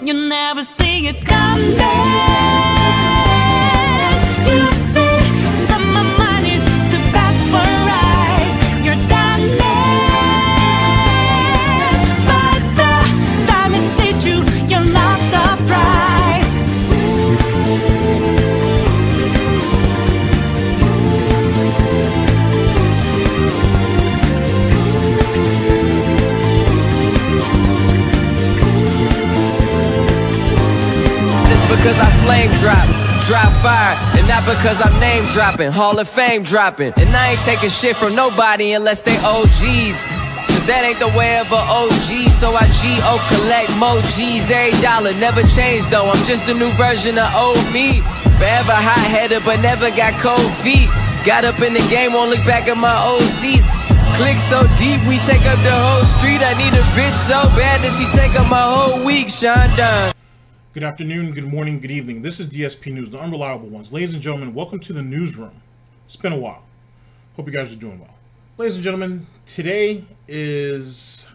you never see it coming. You see that my mind is too fast for eyes. You're done, but the time it hit you, you're not surprised. Because I flame drop fire, and not because I'm name dropping, Hall of Fame dropping. And I ain't taking shit from nobody unless they OGs, cause that ain't the way of a OG. So I G-O collect more G's every dollar. Never changed though, I'm just a new version of old me. Forever hot-headed but never got cold feet. Got up in the game, won't look back at my old seats. Click so deep, we take up the whole street. I need a bitch so bad that she take up my whole week. Sean Dunn. Good afternoon, good morning, good evening. This is DSP News, the unreliable ones. Ladies and gentlemen, welcome to the newsroom. It's been a while. Hope you guys are doing well. Ladies and gentlemen, today is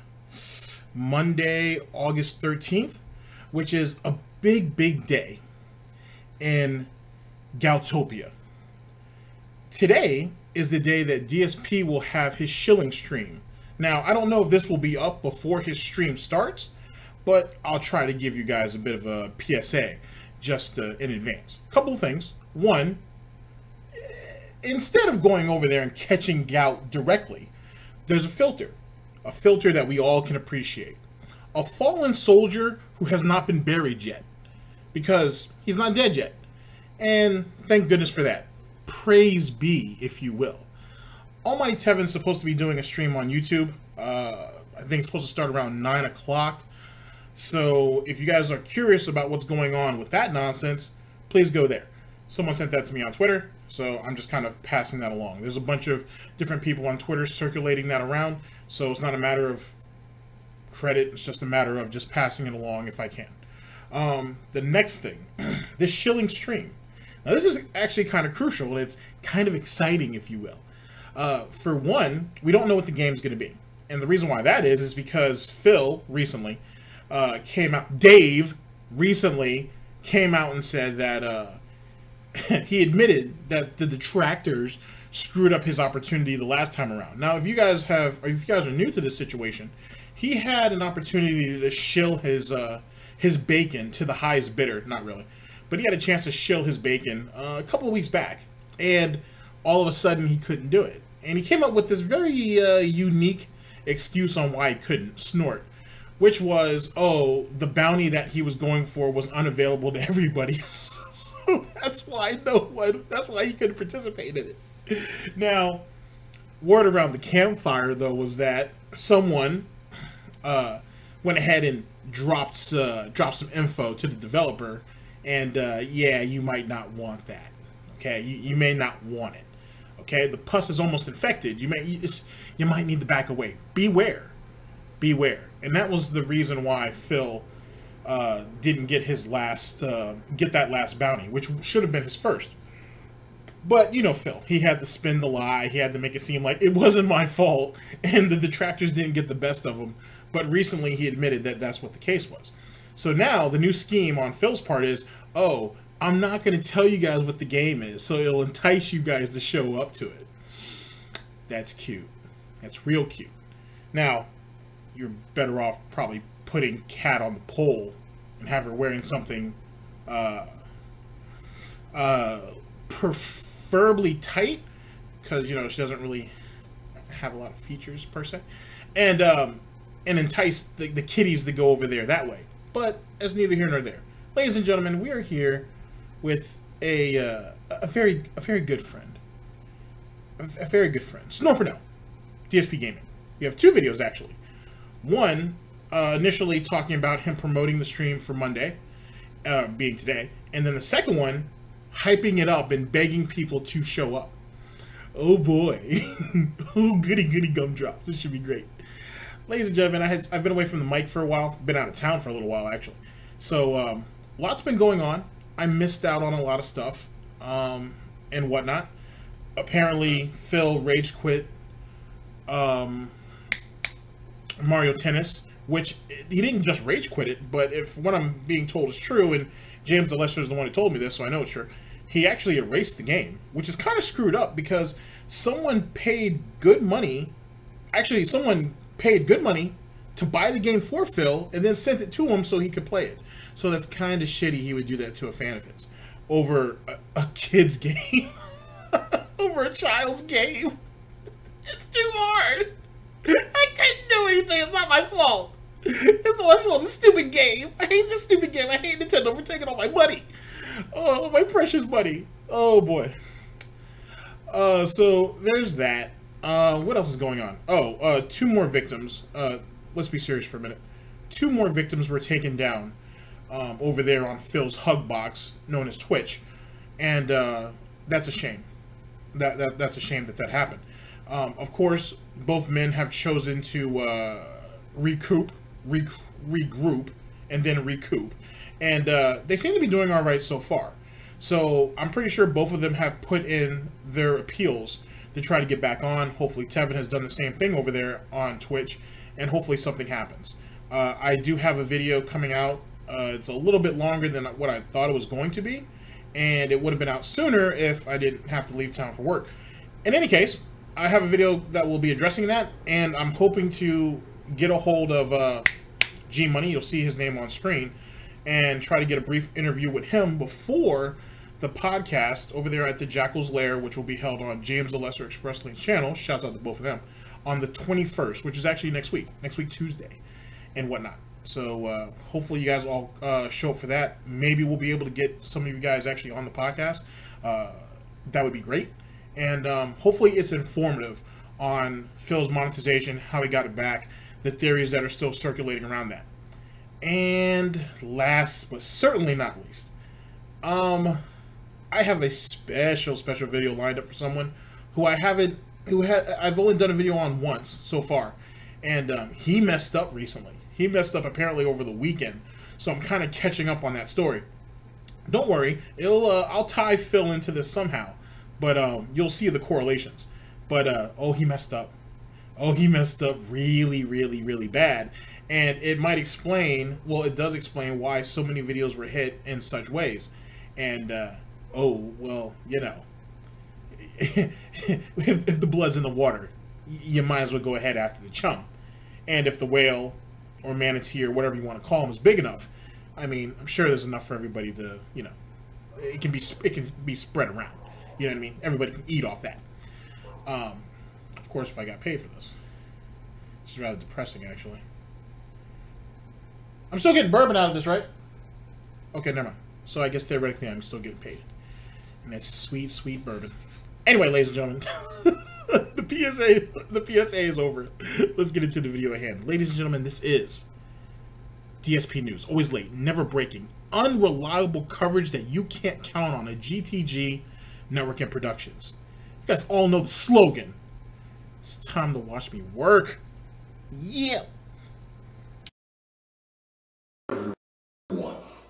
Monday, August 13th, which is a big, big day in Galtopia. Today is the day that DSP will have his Shilling stream. Now, I don't know if this will be up before his stream starts, but I'll try to give you guys a bit of a PSA just in advance. A couple of things. One, instead of going over there and catching gout directly, there's a filter that we all can appreciate. A fallen soldier who has not been buried yet, because he's not dead yet. And thank goodness for that. Praise be, if you will. Almighty Tevin's supposed to be doing a stream on YouTube. I think it's supposed to start around 9 o'clock. So if you guys are curious about what's going on with that nonsense, please go there. Someone sent that to me on Twitter, so I'm just kind of passing that along. There's a bunch of different people on Twitter circulating that around, so it's not a matter of credit, it's just a matter of just passing it along if I can. The next thing, this Shilling stream. Now this is actually kind of crucial, and it's kind of exciting, if you will. For one, we don't know what the game's going to be. And the reason why that is because Phil recently Dave recently came out and said that he admitted that the detractors screwed up his opportunity the last time around. Now, if you guys are new to this situation, he had an opportunity to shill his bacon to the highest bidder. Not really, but he had a chance to shill his bacon a couple of weeks back, and all of a sudden he couldn't do it. And he came up with this very unique excuse on why he couldn't. Snort. Which was, oh, the bounty that he was going for was unavailable to everybody. So that's why that's why he couldn't participate in it. Now, word around the campfire though was that someone went ahead and dropped some info to the developer, and yeah, you might not want that. Okay, you may not want it. Okay, the pus is almost infected. You might need to back away. Beware. And that was the reason why Phil didn't get his that last bounty, which should have been his first. But you know Phil, he had to spin the lie. He had to make it seem like it wasn't my fault, and the detractors didn't get the best of him. But recently he admitted that that's what the case was. So now the new scheme on Phil's part is, oh, I'm not going to tell you guys what the game is, so it'll entice you guys to show up to it. That's cute. That's real cute. Now, you're better off probably putting Kat on the pole and have her wearing something preferably tight, because you know she doesn't really have a lot of features per se, and entice the kiddies to go over there that way. But that's neither here nor there. Ladies and gentlemen, we are here with a very good friend, a very good friend, Snort Burnell, DSP Gaming. You have two videos actually. One, initially talking about him promoting the stream for Monday, being today. And then the second one, hyping it up and begging people to show up. Oh boy. Oh, goody gumdrops. This should be great. Ladies and gentlemen, I've been away from the mic for a while. Been out of town for a little while, actually. So, lots been going on. I missed out on a lot of stuff, and whatnot. Apparently, Phil rage quit Mario Tennis, which he didn't just rage quit it, but if what I'm being told is true, and James the Lesser is the one who told me this, so I know it's true, he actually erased the game, which is kind of screwed up because someone paid good money. Actually, someone paid good money to buy the game for Phil and then sent it to him so he could play it. So that's kind of shitty he would do that to a fan of his over a kid's game. Over a child's game. It's too hard. I couldn't do anything. It's not my fault. It's not my fault. It's a stupid game. I hate this stupid game. I hate Nintendo for taking all my money. Oh, my precious money. Oh, boy. So, there's that. What else is going on? Oh, 2 more victims. Let's be serious for a minute. 2 more victims were taken down over there on Phil's hug box, known as Twitch. And that's a shame. That's a shame that happened. Of course, both men have chosen to regroup, and then recoup. And they seem to be doing all right so far. So I'm pretty sure both of them have put in their appeals to try to get back on. Hopefully Tevin has done the same thing over there on Twitch, and hopefully something happens. I do have a video coming out. It's a little bit longer than what I thought it was going to be, and it would have been out sooner if I didn't have to leave town for work. In any case, I have a video that will be addressing that, and I'm hoping to get a hold of G-Money. You'll see his name on screen, and try to get a brief interview with him before the podcast over there at the Jackal's Lair, which will be held on James the Lesser Express Lane's channel. Shouts out to both of them. On the 21st, which is actually next week Tuesday, and whatnot. So hopefully you guys all show up for that. Maybe we'll be able to get some of you guys actually on the podcast. That would be great. And hopefully it's informative on Phil's monetization, how he got it back, the theories that are still circulating around that. And last but certainly not least, I have a special video lined up for someone who I've only done a video on once so far, and he messed up recently. He messed up apparently over the weekend, so I'm kind of catching up on that story. Don't worry, I'll tie Phil into this somehow, but you'll see the correlations. But oh, he messed up. Oh, he messed up really, really, really bad. And it might explain, well, it does explain why so many videos were hit in such ways. And, oh, well, you know, if the blood's in the water, you might as well go ahead after the chum. And if the whale or manatee or whatever you want to call them is big enough, I mean, I'm sure there's enough for everybody to, you know, it can be spread around. You know what I mean? Everybody can eat off that. Of course, if I got paid for this. This is rather depressing, actually. I'm still getting bourbon out of this, right? Okay, never mind. So I guess theoretically I'm still getting paid. And that's sweet, sweet bourbon. Anyway, ladies and gentlemen, the PSA is over. Let's get into the video at hand. Ladies and gentlemen, this is DSP News. Always late, never breaking, unreliable coverage that you can't count on at GTG Network and Productions. You guys all know the slogan. It's time to watch me work. Yeah.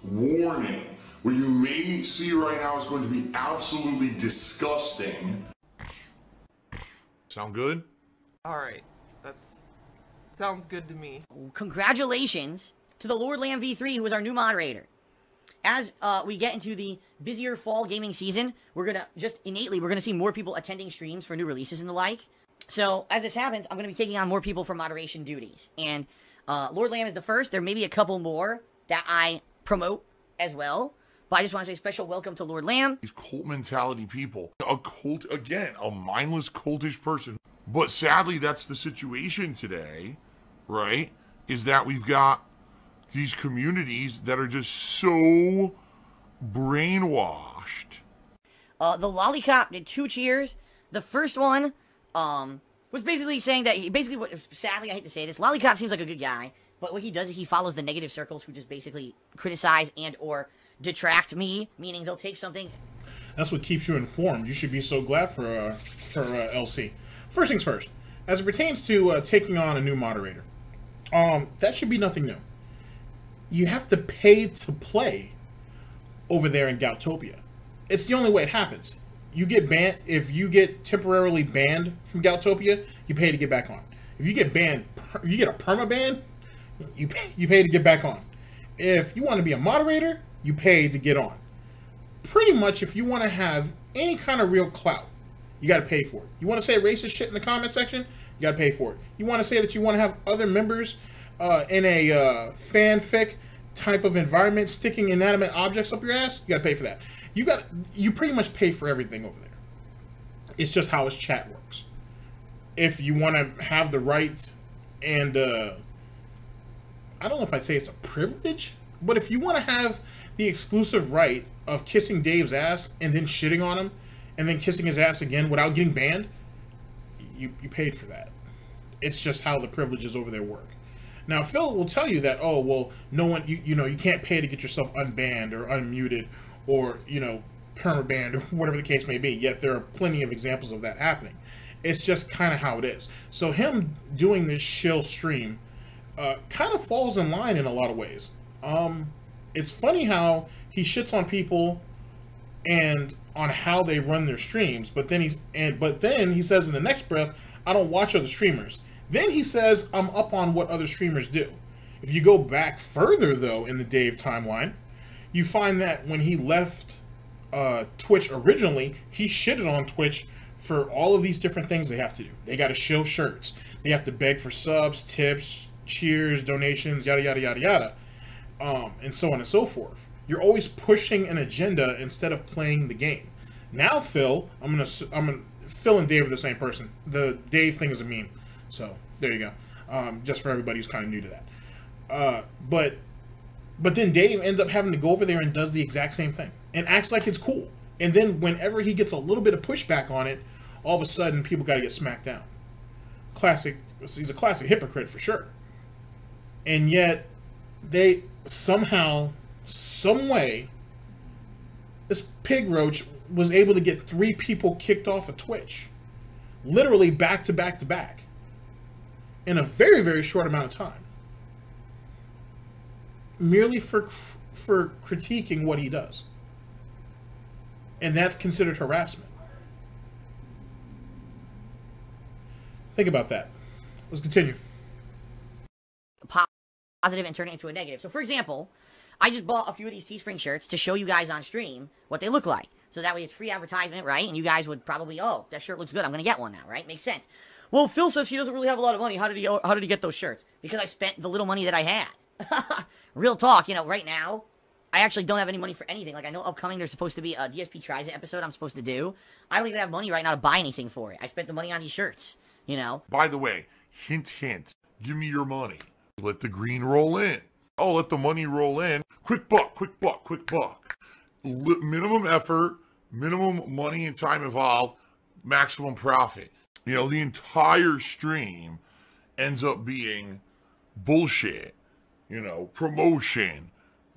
Warning. What you may see right now is going to be absolutely disgusting. Sound good? Alright, sounds good to me. Congratulations to the Lord Lamb V3, who is our new moderator. As we get into the busier fall gaming season, we're gonna see more people attending streams for new releases and the like. So, as this happens, I'm gonna be taking on more people for moderation duties. And Lord Lamb is the first. There may be a couple more that I promote as well. But I just want to say special welcome to Lord Lamb. These cult mentality people. A cult, again, a mindless cultish person. But sadly, that's the situation today, right? Is that we've got these communities that are just so brainwashed. The Lollipop did 2 cheers. The first one was basically saying that sadly, I hate to say this, Lollipop seems like a good guy, but what he does is he follows the negative circles who just basically criticize and or detract me, meaning they'll take something. That's what keeps you informed. You should be so glad for LC. First things first, as it pertains to taking on a new moderator, that should be nothing new. You have to pay to play over there in Galtopia. It's the only way it happens. You get banned. If you get temporarily banned from Galtopia, you pay to get back on. If you get banned, if you get a perma ban, you pay to get back on. If you want to be a moderator, you pay to get on. Pretty much, if you want to have any kind of real clout, you got to pay for it. You want to say racist shit in the comment section, you got to pay for it. You want to say that you want to have other members in a fanfic type of environment sticking inanimate objects up your ass, you got to pay for that. You pretty much pay for everything over there. It's just how his chat works. If you want to have the right and I don't know if I'd say it's a privilege, but if you want to have the exclusive right of kissing Dave's ass and then shitting on him and then kissing his ass again without getting banned, you paid for that. It's just how the privileges over there work. Now, Phil will tell you that, oh, well, no one, you know, you can't pay to get yourself unbanned or unmuted or, you know, permabanned or whatever the case may be. Yet there are plenty of examples of that happening. It's just kind of how it is. So him doing this Shill stream kind of falls in line in a lot of ways. It's funny how he shits on people and on how they run their streams, but then he says in the next breath, I don't watch other streamers. Then he says, I'm up on what other streamers do. If you go back further, though, in the Dave timeline, you find that when he left Twitch originally, he shitted on Twitch for all of these different things they have to do. They got to show shirts. They have to beg for subs, tips, cheers, donations, yada, yada, yada, yada, and so on and so forth. You're always pushing an agenda instead of playing the game. Now, Phil, Phil and Dave are the same person. The Dave thing is a meme. So, there you go. Just for everybody who's kind of new to that. But then Dave ends up having to go over there and does the exact same thing. And acts like it's cool. And then whenever he gets a little bit of pushback on it, all of a sudden people got to get smacked down. He's a classic hypocrite for sure. And yet, they somehow, some way, this pig roach was able to get 3 people kicked off of Twitch. Literally back to back to back. In a very, very short amount of time. Merely for critiquing what he does. And that's considered harassment. Think about that. Let's continue. Positive and turn it into a negative. So, for example, I just bought a few of these Teespring shirts to show you guys on stream what they look like. So that way it's free advertisement, right? And you guys would probably, oh, that shirt looks good. I'm going to get one now, right? Makes sense. Well, Phil says he doesn't really have a lot of money. How did he get those shirts? Because I spent the little money that I had. Real talk, you know, right now, I actually don't have any money for anything. Like, I know upcoming there's supposed to be a DSP Tryin episode I'm supposed to do. I don't even have money right now to buy anything for it. I spent the money on these shirts, you know? By the way, hint, hint, give me your money. Let the green roll in. Oh, let the money roll in. Quick buck, quick buck, quick buck. Minimum effort, minimum money and time involved, maximum profit. You know, the entire stream ends up being bullshit. You know, promotion,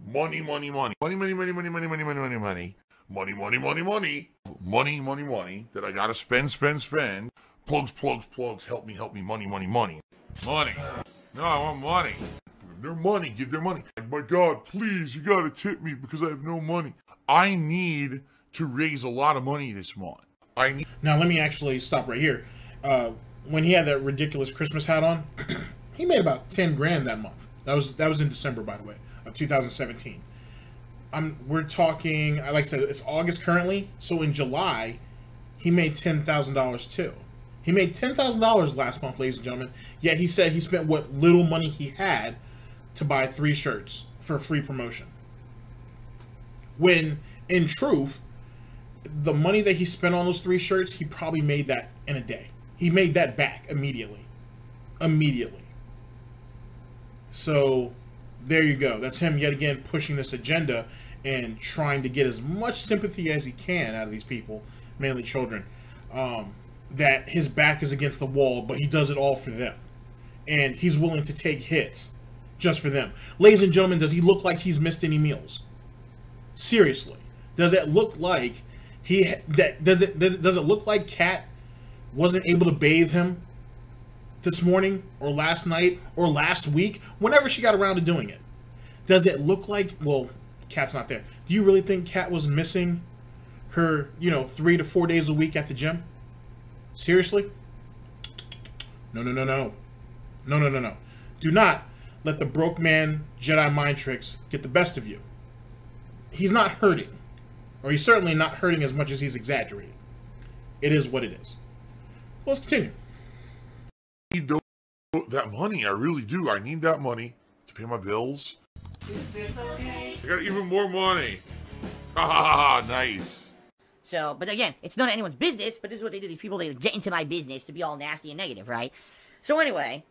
money, money, money, money, money, money, money, money, money, money, money, money, money, money, money, money, money, money, money that I gotta spend. Plugs, plugs, plugs. Help me, money, money, money, money. No, I want money. Give their money, give their money. My God, please, you gotta tip me because I have no money. I need to raise a lot of money this month. Now let me actually stop right here. When he had that ridiculous Christmas hat on, he made about 10 grand that month. That was in December, by the way, of 2017. We're talking, like I said, it's August currently, so in July, he made $10,000 too. He made $10,000 last month, ladies and gentlemen, yet he said he spent what little money he had to buy 3 shirts for free promotion. When, in truth, the money that he spent on those 3 shirts, he probably made that in a day. He made that back immediately. Immediately. So, there you go. That's him yet again pushing this agenda and trying to get as much sympathy as he can out of these people, mainly children, that his back is against the wall, but he does it all for them. And he's willing to take hits just for them. Ladies and gentlemen, does he look like he's missed any meals? Seriously. Does it look like does it look like Kat wasn't able to bathe him this morning or last night or last week, whenever she got around to doing it? Does it look like, well, Kat's not there. Do you really think Kat was missing her, 3 to 4 days a week at the gym? Seriously? No. No. Do not let the broke man Jedi mind tricks get the best of you. He's not hurting. Or he's certainly not hurting as much as he's exaggerating. It is what it is. Well, let's continue. I need that money. I really do. I need that money to pay my bills. I got even more money. Ah, nice. So, but again, it's none of anyone's business, but this is what they do. These people, they get into my business to be all nasty and negative, right? So anyway,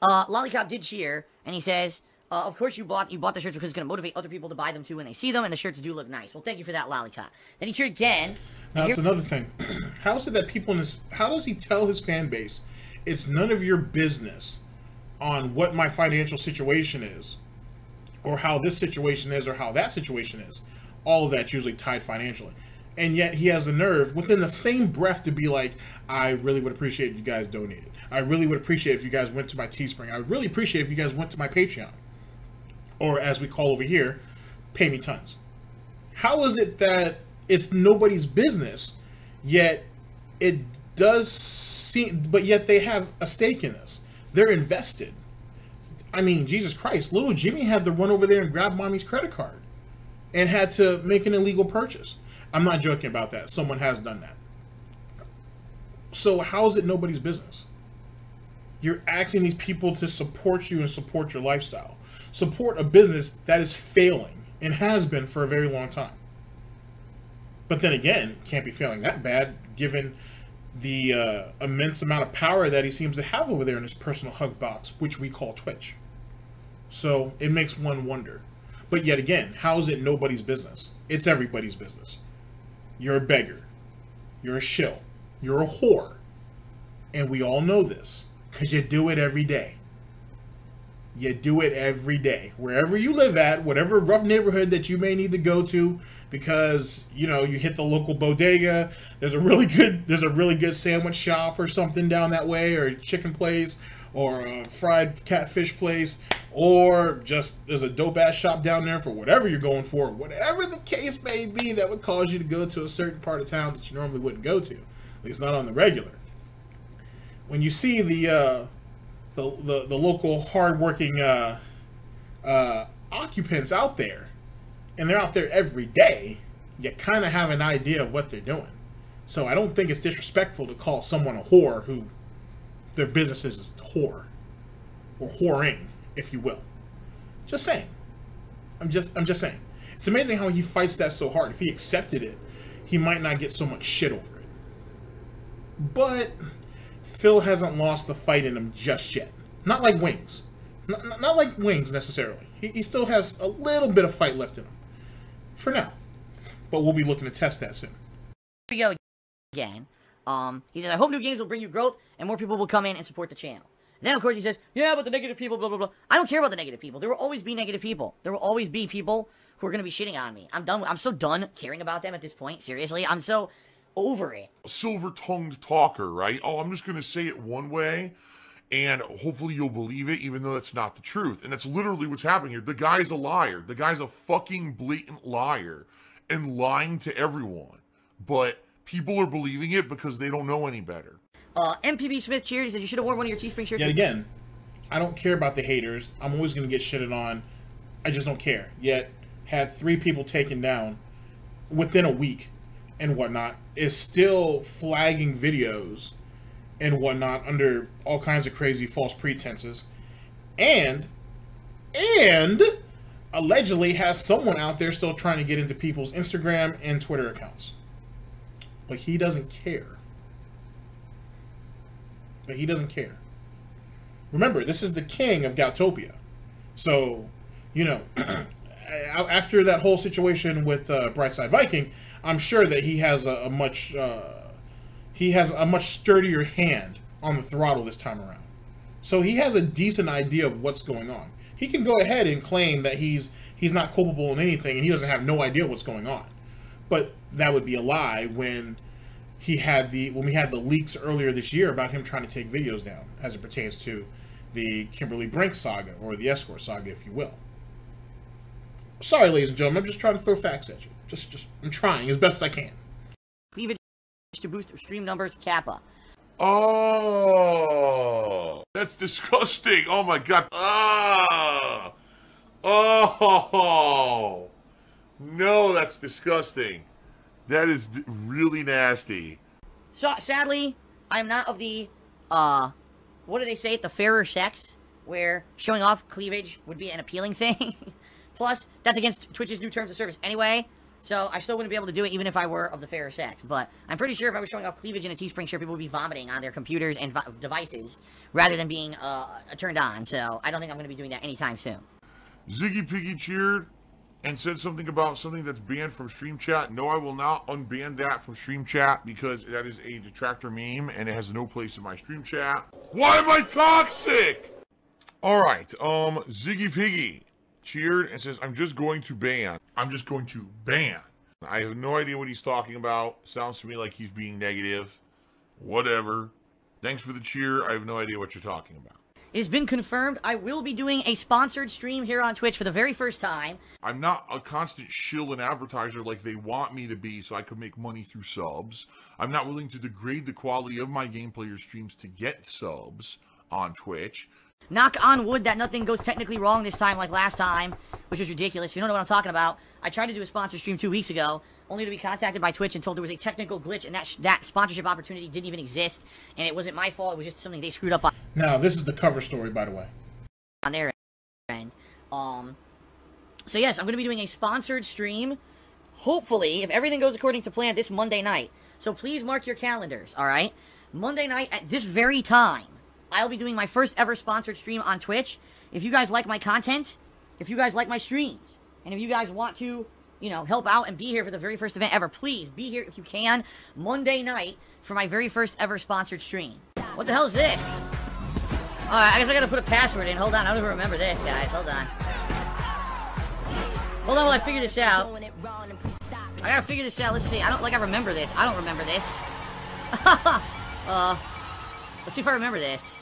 Lollipop did cheer, and he says, of course you bought the shirts because it's going to motivate other people to buy them too when they see them, and the shirts do look nice. Well, thank you for that, Lollipop. Then he cheered again. Now, that's another thing. How is it that people in his... How does he tell his fan base, it's none of your business on what my financial situation is, or how this situation is, or how that situation is? All of that's usually tied financially. And yet he has the nerve within the same breath to be like, I really would appreciate if you guys donated. I really would appreciate if you guys went to my Teespring. I would really appreciate if you guys went to my Patreon. Or as we call over here, pay me tons. How is it that it's nobody's business, yet it does seem, but yet they have a stake in this? They're invested. I mean, Jesus Christ, little Jimmy had to run over there and grab mommy's credit card and had to make an illegal purchase. I'm not joking about that. Someone has done that. So how is it nobody's business? You're asking these people to support you and support your lifestyle. Support a business that is failing and has been for a very long time. But then again, can't be failing that bad given the immense amount of power that he seems to have over there in his personal hug box, which we call Twitch. So it makes one wonder. But yet again, how is it nobody's business? It's everybody's business. You're a beggar. You're a shill. You're a whore. And we all know this because you do it every day. You do it every day. Wherever you live at, whatever rough neighborhood that you may need to go to because, you know, you hit the local bodega, there's a really good sandwich shop or something down that way, or a chicken place, or a fried catfish place, or just there's a dope ass shop down there for whatever you're going for, whatever the case may be that would cause you to go to a certain part of town that you normally wouldn't go to, at least not on the regular. When you see the local hardworking occupants out there, and they're out there every day, you kind of have an idea of what they're doing. So I don't think it's disrespectful to call someone a whore who their business is whore or whoring, if you will. Just saying. I'm just saying. It's amazing how he fights that so hard. If he accepted it, he might not get so much shit over it. But Phil hasn't lost the fight in him just yet. Not like Wings. Not like Wings necessarily. He still has a little bit of fight left in him. For now. But we'll be looking to test that soon. Here we go again. He says, I hope new games will bring you growth and more people will come in and support the channel. And then, of course, he says, yeah, but the negative people, blah, blah, blah. I don't care about the negative people. There will always be negative people. There will always be people who are going to be shitting on me. I'm so done caring about them at this point. Seriously. I'm so over it. Silver-tongued talker, right? Oh, I'm just going to say it one way, and hopefully you'll believe it, even though that's not the truth. And that's literally what's happening here. The guy's a liar. The guy's a fucking blatant liar and lying to everyone. But people are believing it because they don't know any better. MPB Smith cheered. He said, you should have worn one of your Teespring shirts. Yet again, I don't care about the haters. I'm always going to get shitted on. I just don't care. Yet, had 3 people taken down within a week and whatnot, is still flagging videos and whatnot under all kinds of crazy false pretenses. And allegedly has someone out there still trying to get into people's Instagram and Twitter accounts. But he doesn't care. But he doesn't care. Remember, this is the king of Gautopia. So, you know, after that whole situation with Brightside Viking, I'm sure that he has a much sturdier hand on the throttle this time around. So he has a decent idea of what's going on. He can go ahead and claim that he's not culpable in anything and he doesn't have no idea what's going on. But that would be a lie when we had the leaks earlier this year about him trying to take videos down as it pertains to the Kimberly Brink saga, or the Escort saga, if you will. Sorry, ladies and gentlemen, I'm just trying to throw facts at you. I'm trying as best as I can. Cleavage to boost stream numbers, Kappa. Oh, that's disgusting. Oh my god. Ah. Oh. No, that's disgusting. That is really nasty. So, sadly, I'm not of the, what do they say, the fairer sex, where showing off cleavage would be an appealing thing. Plus, that's against Twitch's new terms of service anyway, so I still wouldn't be able to do it even if I were of the fairer sex. But I'm pretty sure if I was showing off cleavage in a Teespring shirt, people would be vomiting on their computers and devices, rather than being, turned on, so I don't think I'm going to be doing that anytime soon. Ziggy Piggy cheered and said something about something that's banned from stream chat. No, I will not unban that from stream chat because that is a detractor meme and it has no place in my stream chat. Why am I toxic? Alright, Ziggy Piggy cheered and says, I'm just going to ban. I'm just going to ban. I have no idea what he's talking about. Sounds to me like he's being negative. Whatever. Thanks for the cheer. I have no idea what you're talking about. It has been confirmed I will be doing a sponsored stream here on Twitch for the very first time. I'm not a constant shill and advertiser like they want me to be so I could make money through subs. I'm not willing to degrade the quality of my gameplay or streams to get subs on Twitch. Knock on wood that nothing goes technically wrong this time like last time, which was ridiculous. If you don't know what I'm talking about, I tried to do a sponsored stream 2 weeks ago, only to be contacted by Twitch and told there was a technical glitch and that sponsorship opportunity didn't even exist, and it wasn't my fault, it was just something they screwed up on. Now, this is the cover story, by the way. On their end. So yes, I'm going to be doing a sponsored stream, hopefully, if everything goes according to plan, this Monday night. So please mark your calendars, alright? Monday night at this very time, I'll be doing my first ever sponsored stream on Twitch. If you guys like my content, if you guys like my streams, and if you guys want to, you know, help out and be here for the very first event ever, please be here if you can Monday night for my very first ever sponsored stream. What the hell is this? Alright, I guess I gotta put a password in. Hold on, I don't even remember this, guys. Hold on. Hold on while I figure this out. I gotta figure this out. Let's see. I remember this. I don't remember this. Let's see if I remember this.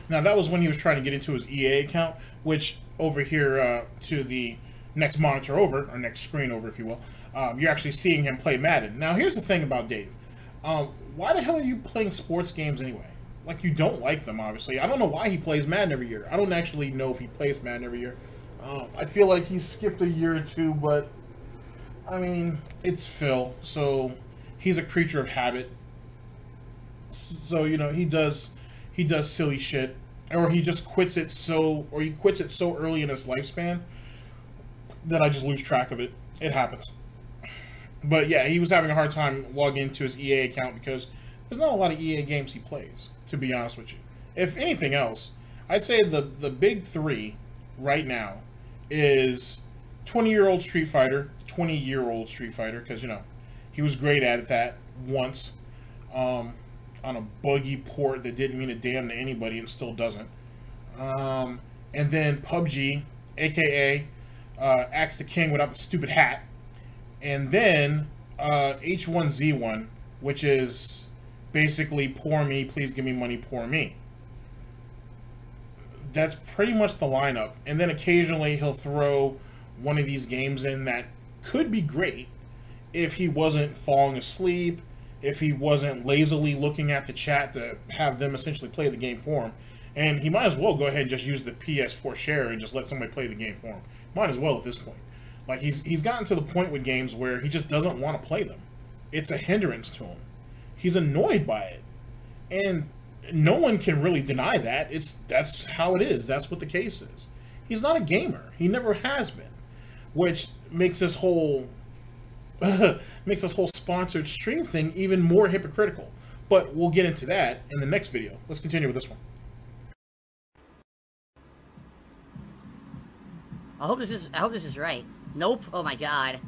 Now, that was when he was trying to get into his EA account, which over here to the next monitor over, or next screen over, if you will, you're actually seeing him play Madden. Now, here's the thing about Dave. Why the hell are you playing sports games anyway? Like, you don't like them, obviously. I don't know why he plays Madden every year. I don't actually know if he plays Madden every year. I feel like he skipped a year or two, but, I mean, it's Phil, so he's a creature of habit. So, you know, he does silly shit, or he just quits it so early in his lifespan that I just lose track of it. It happens. But yeah, he was having a hard time logging into his EA account because there's not a lot of EA games he plays, to be honest with you. If anything else, I'd say the big three right now is 20-year-old Street Fighter, because, you know, he was great at that once. On a buggy port that didn't mean a damn to anybody and still doesn't. And then PUBG, aka Axe the King without the stupid hat. And then H1Z1, which is basically poor me, please give me money, poor me. That's pretty much the lineup. And then occasionally he'll throw one of these games in that could be great if he wasn't falling asleep, if he wasn't lazily looking at the chat to have them essentially play the game for him. And he might as well go ahead and just use the PS4 share and just let somebody play the game for him. Might as well at this point. Like, he's gotten to the point with games where he just doesn't want to play them. It's a hindrance to him. He's annoyed by it. And no one can really deny that. That's how it is. That's what the case is. He's not a gamer. He never has been. Which makes this whole sponsored stream thing even more hypocritical. But we'll get into that in the next video. Let's continue with this one. I hope this is right. Nope. Oh my god.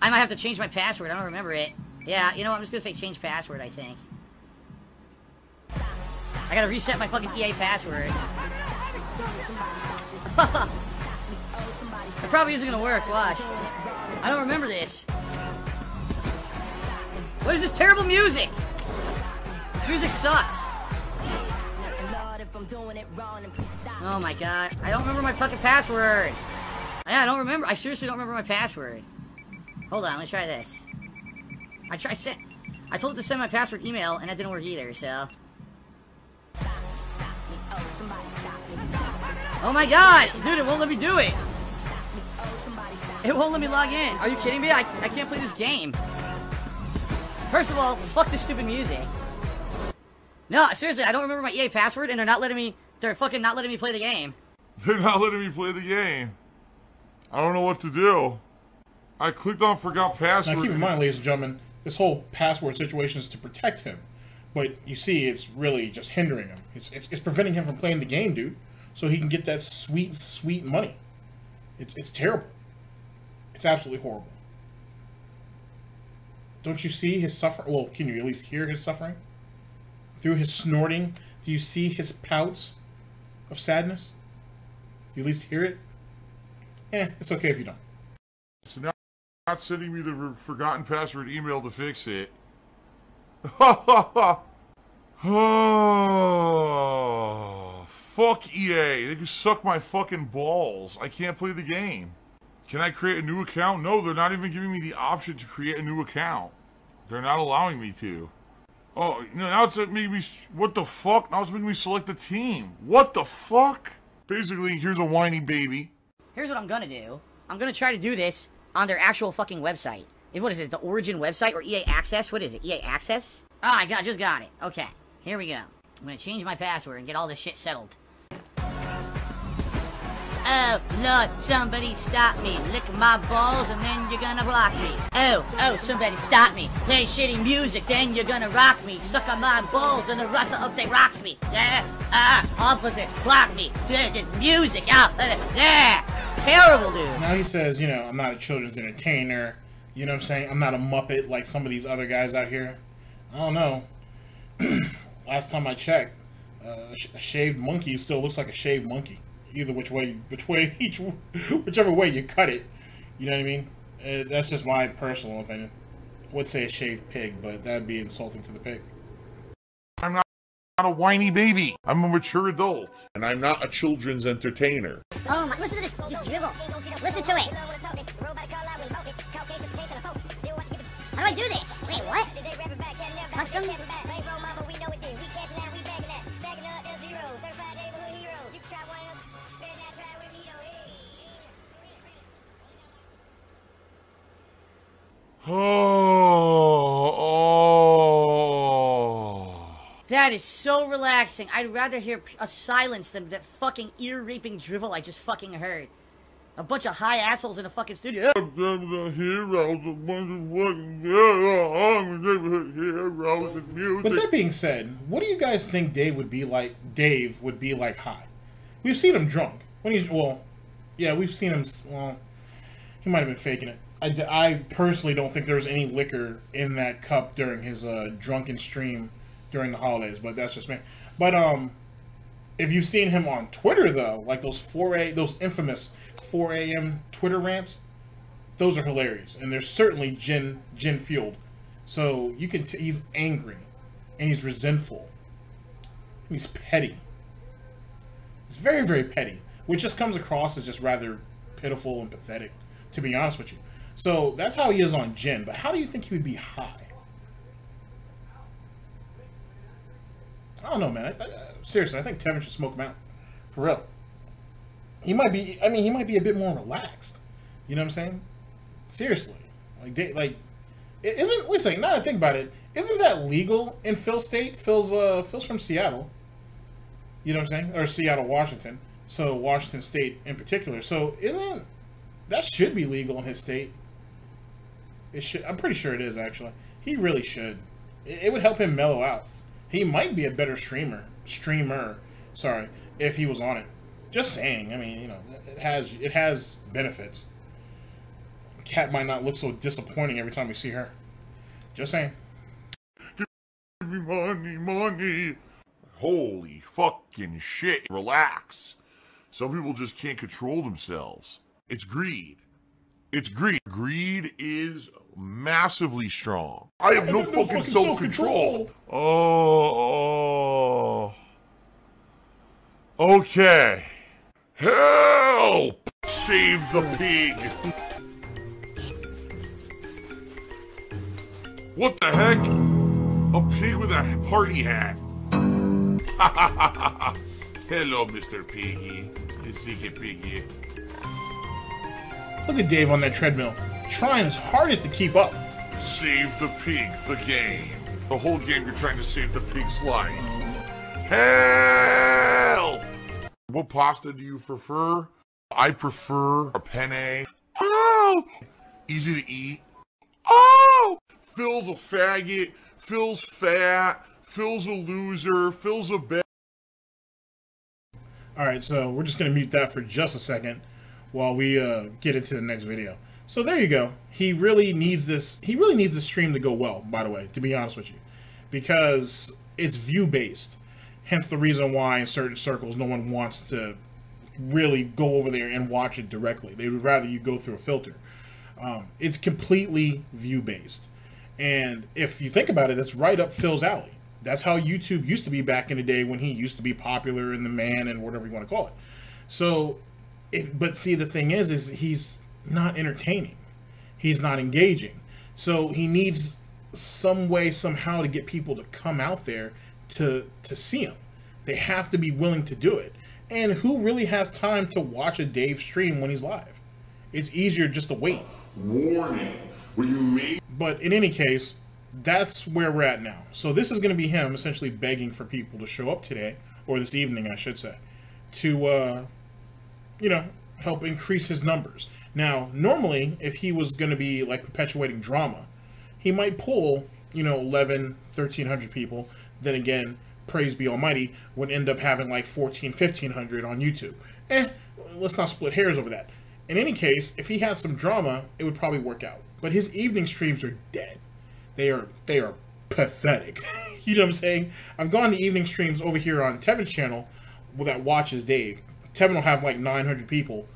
I might have to change my password. I don't remember it. Yeah, you know what? I'm just gonna say change password, I think. I gotta reset my fucking EA password. It probably isn't gonna work. Watch. I don't remember this. What is this terrible music? This music sucks. Oh my god. I don't remember my fucking password. Yeah, I don't remember. I seriously don't remember my password. Hold on, let me try this. I told it to send my password email, and that didn't work either, so... Oh my god! Dude, it won't let me do it! It won't let me log in. Are you kidding me? I can't play this game. First of all, fuck this stupid music. No, seriously, I don't remember my EA password, and they're fucking not letting me play the game. They're not letting me play the game. I don't know what to do. I clicked on forgot password. Now keep in mind, ladies and gentlemen, this whole password situation is to protect him. But you see, it's really just hindering him. It's preventing him from playing the game, dude. So he can get that sweet, sweet money. It's terrible. It's absolutely horrible. Don't you see his suffering? Well, can you at least hear his suffering? Through his snorting, do you see his pouts of sadness? Do you at least hear it? It's okay if you don't. So now not sending me the forgotten password email to fix it. Oh, fuck EA. They can suck my fucking balls. I can't play the game. Can I create a new account? No, they're not even giving me the option to create a new account. They're not allowing me to. Oh, now it's making me... What the fuck? Now it's making me select a team. What the fuck? Basically, here's a whiny baby. Here's what I'm gonna do. I'm gonna try to do this on their actual fucking website. What is it, the Origin website or EA Access? What is it, EA Access? Oh, I just got it. Okay, here we go. I'm gonna change my password and get all this shit settled. Oh, Lord, somebody stop me. Lick my balls and then you're gonna block me. Oh, somebody stop me. Play shitty music, then you're gonna rock me. Suck on my balls and the rest of them rocks me. Opposite, block me. Music, terrible, dude. Now he says, I'm not a children's entertainer. You know what I'm saying? I'm not a Muppet like some of these other guys out here. I don't know. Last time I checked, a shaved monkey still looks like a shaved monkey. Either whichever way you cut it. You know what I mean? That's just my personal opinion. I would say a shaved pig, but that'd be insulting to the pig. I'm not a whiny baby. I'm a mature adult. And I'm not a children's entertainer. Oh my, listen to this dribble. Listen to it. How do I do this? Wait, what? Custom? Oh. That is so relaxing. I'd rather hear a silence than that fucking ear-raping drivel I just fucking heard. A bunch of high assholes in a fucking studio. I'm the heroes of motherfucking heroes and music. With that being said, what do you guys think Dave would be like high? We've seen him drunk. We've seen him, he might have been faking it. I personally don't think there was any liquor in that cup during his drunken stream during the holidays, but that's just me. But if you've seen him on Twitter though, like those infamous 4 a.m. Twitter rants, those are hilarious, and they're certainly gin fueled. So you can he's angry, and he's resentful, and he's petty. He's very, very petty, which just comes across as just rather pitiful and pathetic, to be honest with you. So that's how he is on gin, but how do you think he would be high? I don't know, man. Seriously, I think Tevin should smoke him out. For real. He might be a bit more relaxed. You know what I'm saying? Seriously. Wait a second, now that I think about it, isn't that legal in Phil's state? Phil's from Seattle. You know what I'm saying? Or Seattle, Washington. So Washington State in particular. So that should be legal in his state. It should. I'm pretty sure it is, actually. He really should. It would help him mellow out. He might be a better streamer, if he was on it. Just saying. I mean, it has benefits. Cat might not look so disappointing every time we see her. Just saying. Give me money. Holy fucking shit. Relax. Some people just can't control themselves. It's greed. It's greed. Greed is massively strong. I have no fucking self-control. Oh. Okay. Help! Save the pig. What the heck? A pig with a party hat. Hello, Mr. Piggy. You see, Piggy. Look at Dave on that treadmill, trying his hardest to keep up. Save the pig, the game. The whole game you're trying to save the pig's life. Help! What pasta do you prefer? I prefer a penne. Oh! Easy to eat. Oh! Phil's a faggot. Phil's fat. Phil's a loser. Phil's a bad. Alright, so we're just going to mute that for just a second while we get into the next video. So there you go. He really needs this stream to go well, by the way, to be honest with you. Because it's view-based. Hence the reason why in certain circles no one wants to really go over there and watch it directly. They would rather you go through a filter. It's completely view-based. And if you think about it, that's right up Phil's alley. That's how YouTube used to be back in the day when he used to be popular and the man and whatever you want to call it. So, but see, the thing is he's not entertaining. He's not engaging. So he needs some way, somehow to get people to come out there to see him. They have to be willing to do it. And who really has time to watch a Dave stream when he's live? It's easier just to wait. Warning. When you make... But in any case, that's where we're at now. So this is going to be him essentially begging for people to show up today, or this evening, I should say, to, you know, help increase his numbers. Now, normally, if he was going to be, like, perpetuating drama, he might pull, you know, 1,300 people. Then again, praise be almighty, would end up having, like, 1,500 on YouTube. Let's not split hairs over that. In any case, if he had some drama, it would probably work out. But his evening streams are dead. They are pathetic. You know what I'm saying? I've gone to evening streams over here on Tevin's channel that watches Dave. Tevin will have like 900 people.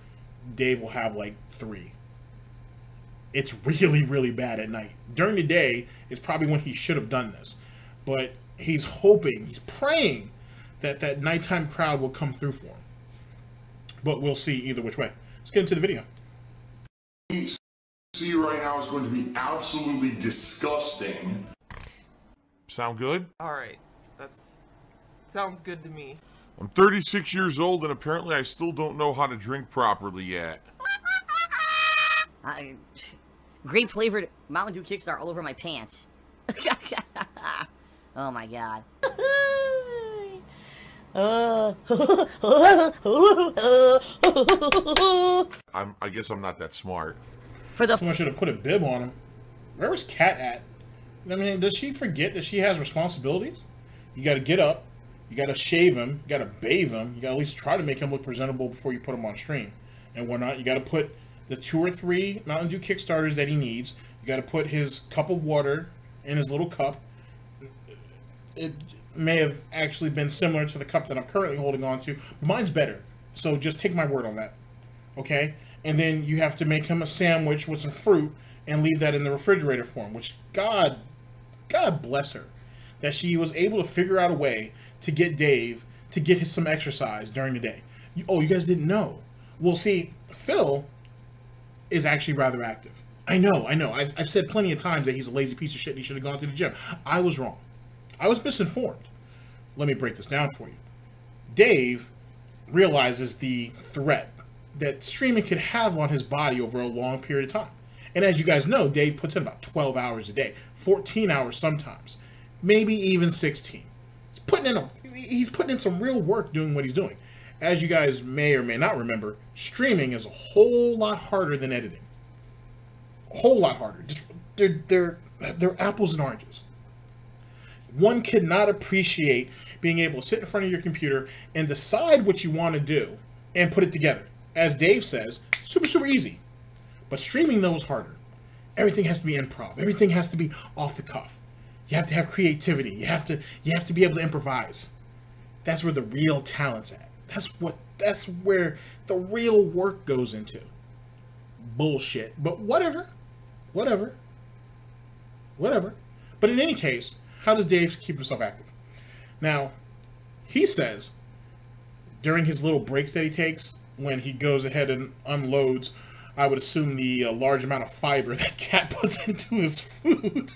Dave will have like 3. It's really, really bad at night. During the day is probably when he should have done this. But he's hoping, he's praying that that nighttime crowd will come through for him. But we'll see either which way. Let's get into the video. See right now is going to be absolutely disgusting. Sound good? Alright, sounds good to me. I'm 36 years old and apparently I still don't know how to drink properly yet. Grape flavored Mountain Dew Kickstart all over my pants. Oh my god. I guess I'm not that smart. Someone should have put a bib on him. Where was Kat at? I mean, does she forget that she has responsibilities? You got to get up. You got to shave him. You got to bathe him. You got to at least try to make him look presentable before you put him on stream and whatnot. You got to put the 2 or 3 Mountain Dew Kickstarters that he needs. You got to put his cup of water in his little cup. It may have actually been similar to the cup that I'm currently holding on to. But mine's better. So just take my word on that. Okay? And then you have to make him a sandwich with some fruit and leave that in the refrigerator for him, which God bless her, that she was able to figure out a way to get Dave to get some exercise during the day. Oh, you guys didn't know? Well, see, Phil is actually rather active. I know. I've said plenty of times that he's a lazy piece of shit and he should have gone to the gym. I was wrong. I was misinformed. Let me break this down for you. Dave realizes the threat that streaming could have on his body over a long period of time. And as you guys know, Dave puts in about 12 hours a day, 14 hours sometimes, maybe even 16. He's putting in some real work doing what he's doing. As you guys may or may not remember, streaming is a whole lot harder than editing. A whole lot harder. Just they're apples and oranges. One cannot appreciate being able to sit in front of your computer and decide what you want to do and put it together. As Dave says, super easy. But streaming, though, is harder. Everything has to be improv. Everything has to be off the cuff. You have to have creativity. You have to be able to improvise. That's where the real talent's at. That's where the real work goes into. Bullshit. But whatever. But in any case, how does Dave keep himself active? Now, he says during his little breaks that he takes, when he goes ahead and unloads, I would assume, the large amount of fiber that Cat puts into his food.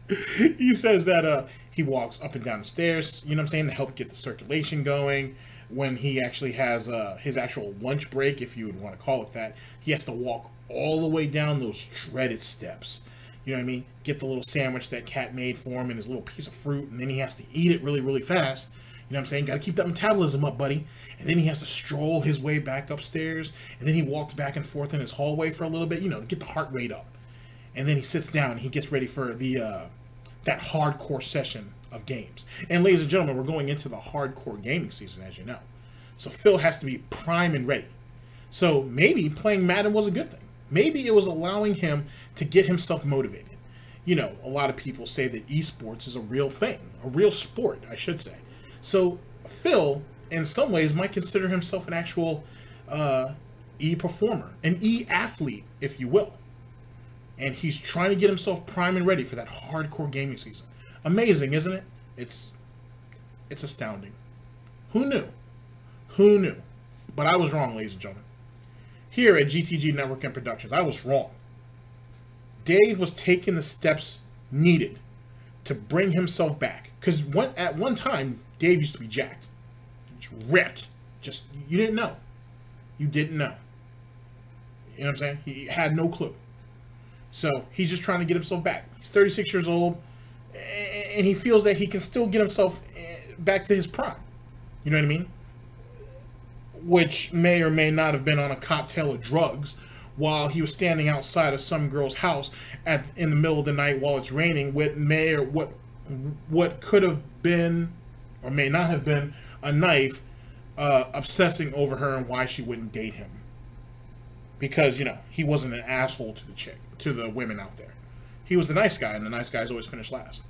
He says that he walks up and down the stairs, you know what I'm saying, to help get the circulation going. When he actually has his actual lunch break, if you would want to call it that, he has to walk all the way down those dreaded steps. You know what I mean? Get the little sandwich that Cat made for him and his little piece of fruit, and then he has to eat it really, really fast. You know what I'm saying? Got to keep that metabolism up, buddy. And then he has to stroll his way back upstairs, and then he walks back and forth in his hallway for a little bit, you know, to get the heart rate up. And then he sits down and he gets ready for the that hardcore session of games. And ladies and gentlemen, we're going into the hardcore gaming season, as you know. So Phil has to be prime and ready. So maybe playing Madden was a good thing. Maybe it was allowing him to get himself motivated. You know, a lot of people say that esports is a real thing, a real sport, I should say. So Phil, in some ways, might consider himself an actual e-performer, an e-athlete, if you will. And he's trying to get himself prime and ready for that hardcore gaming season. Amazing, isn't it? It's astounding. Who knew? Who knew? But I was wrong, ladies and gentlemen. Here at GTG Network and Productions, I was wrong. Dave was taking the steps needed to bring himself back. Because at one time, Dave used to be jacked. Ripped. Just, you didn't know. You didn't know. You know what I'm saying? He had no clue. So, he's just trying to get himself back. He's 36 years old, and he feels that he can still get himself back to his prime. You know what I mean? Which may or may not have been on a cocktail of drugs while he was standing outside of some girl's house in the middle of the night while it's raining with what could have been or may not have been a knife, obsessing over her and why she wouldn't date him. Because, you know, he wasn't an asshole to the women out there. He was the nice guy, and the nice guys always finish last,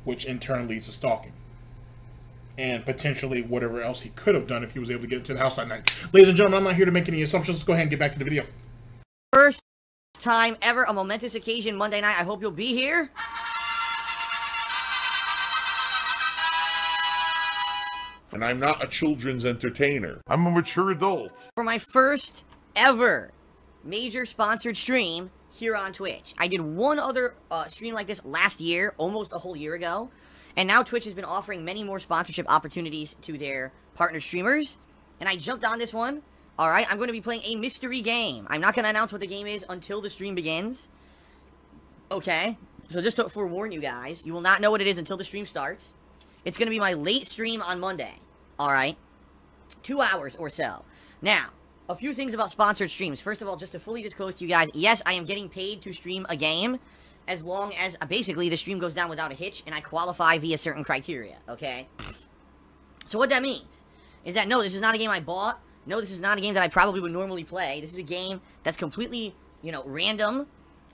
which in turn leads to stalking. And potentially whatever else he could have done if he was able to get into the house that night. Ladies and gentlemen, I'm not here to make any assumptions. Let's go ahead and get back to the video. First time ever, a momentous occasion, Monday night. I hope you'll be here. And I'm not a children's entertainer. I'm a mature adult. For my first ever major sponsored stream here on Twitch. I did one other stream like this last year, almost a whole year ago. And now Twitch has been offering many more sponsorship opportunities to their partner streamers. And I jumped on this one. Alright, I'm going to be playing a mystery game. I'm not going to announce what the game is until the stream begins. Okay? So just to forewarn you guys, you will not know what it is until the stream starts. It's going to be my late stream on Monday. Alright? 2 hours or so. Now, a few things about sponsored streams. First of all, just to fully disclose to you guys, yes, I am getting paid to stream a game, as long as, basically, the stream goes down without a hitch, and I qualify via certain criteria, okay? So what that means is that, no, this is not a game I bought. No, this is not a game that I probably would normally play. This is a game that's completely, you know, random.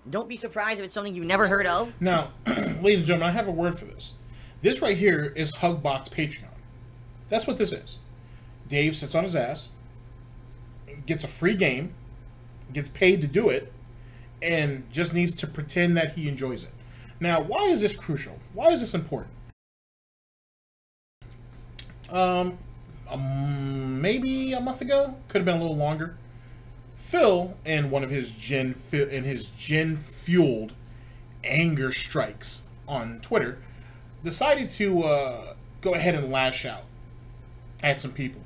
Don't be surprised if it's something you've never heard of. Now, ladies and gentlemen, I have a word for this. This right here is Hugbox Patreon. That's what this is. Dave sits on his ass, gets a free game, gets paid to do it, and just needs to pretend that he enjoys it. Now, why is this crucial? Why is this important? Maybe a month ago, could have been a little longer. Phil, in one of his gin-fueled anger strikes on Twitter, decided to go ahead and lash out at some people.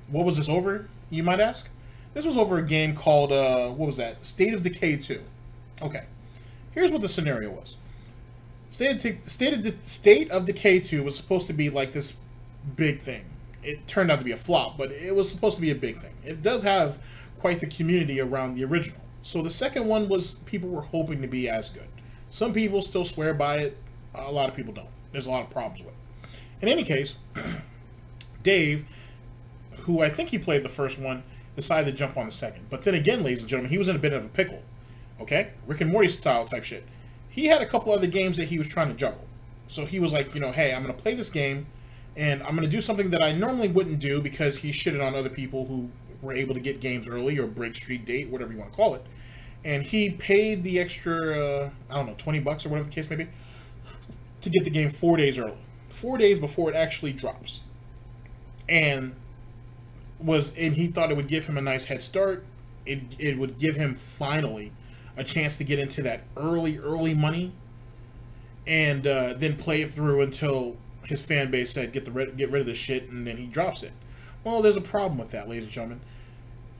What was this over, you might ask? This was over a game called, what was that? State of Decay 2. Okay. Here's what the scenario was. State of Decay 2 was supposed to be like this big thing. It turned out to be a flop, but it was supposed to be a big thing. It does have quite the community around the original. So the second one was, people were hoping to be as good. Some people still swear by it. A lot of people don't. There's a lot of problems with it. In any case, Dave, who I think he played the first one, decided to jump on the second. But then again, ladies and gentlemen, he was in a bit of a pickle. Okay? Rick and Morty style type shit. He had a couple other games that he was trying to juggle. So he was like, you know, hey, I'm going to play this game, and I'm going to do something that I normally wouldn't do, because he shitted on other people who were able to get games early, or break street date, whatever you want to call it. And he paid the extra, I don't know, 20 bucks or whatever the case may be, to get the game 4 days early. 4 days before it actually drops. And he thought it would give him a nice head start. It would give him finally a chance to get into that early money. and then play it through until his fan base said get rid of this shit, and then he drops it. Well, there's a problem with that, ladies and gentlemen.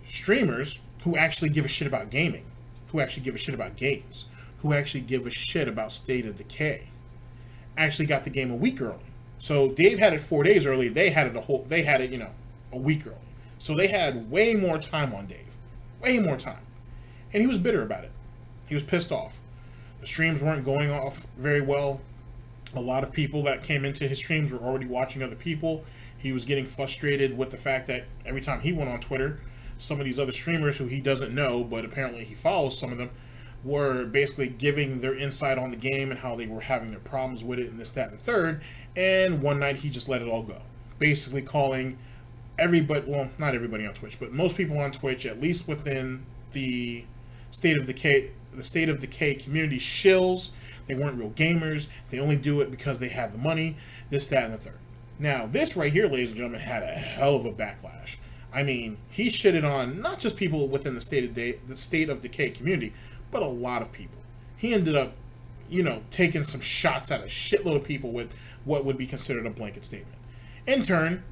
Streamers who actually give a shit about gaming, who actually give a shit about games, who actually give a shit about State of Decay, actually got the game a week early. So Dave had it 4 days early. They had it, you know, a week early. So they had way more time on Dave, way more time, and he was bitter about it. He was pissed off. The streams weren't going off very well. A lot of people that came into his streams were already watching other people. He was getting frustrated with the fact that every time he went on Twitter, some of these other streamers who he doesn't know, but apparently he follows some of them, were basically giving their insight on the game and how they were having their problems with it and this, that, and the third. And one night he just let it all go. Basically calling everybody, well, not everybody on Twitch, but most people on Twitch, at least within the State of Decay community, shills. They weren't real gamers. They only do it because they have the money, this, that, and the third. Now, this right here, ladies and gentlemen, had a hell of a backlash. I mean, he shitted on not just people within the State of Decay community, but a lot of people. He ended up, you know, taking some shots at a shitload of people with what would be considered a blanket statement. In turn,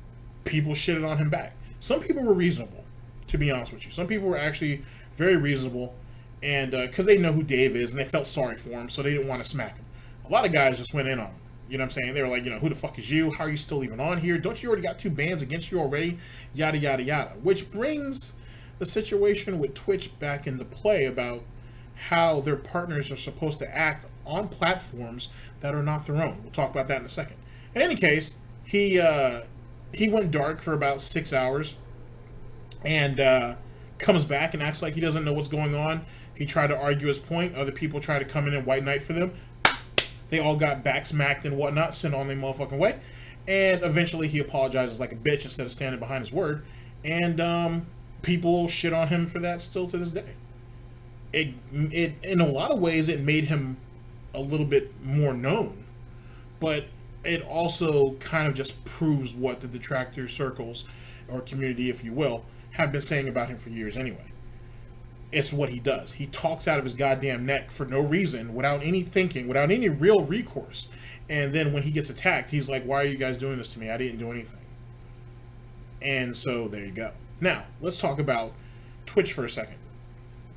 people shitted on him back. Some people were reasonable, to be honest with you. Some people were actually very reasonable, and because they know who Dave is, and they felt sorry for him, so they didn't want to smack him. A lot of guys just went in on him. You know what I'm saying? They were like, you know, who the fuck is you? How are you still even on here? Don't you already got 2 bans against you already? Yada, yada, yada. Which brings the situation with Twitch back into play about how their partners are supposed to act on platforms that are not their own. We'll talk about that in a second. In any case, he went dark for about 6 hours and comes back and acts like he doesn't know what's going on. He tried to argue his point. Other people tried to come in and white knight for them. They all got back smacked and whatnot, sent on their motherfucking way. And eventually he apologizes like a bitch instead of standing behind his word. And people shit on him for that still to this day. It in a lot of ways, it made him a little bit more known. But it also kind of just proves what the detractor circles, or community, if you will, have been saying about him for years anyway. It's what he does. He talks out of his goddamn neck for no reason, without any thinking, without any real recourse. And then when he gets attacked, he's like, why are you guys doing this to me? I didn't do anything. And so there you go. Now, let's talk about Twitch for a second.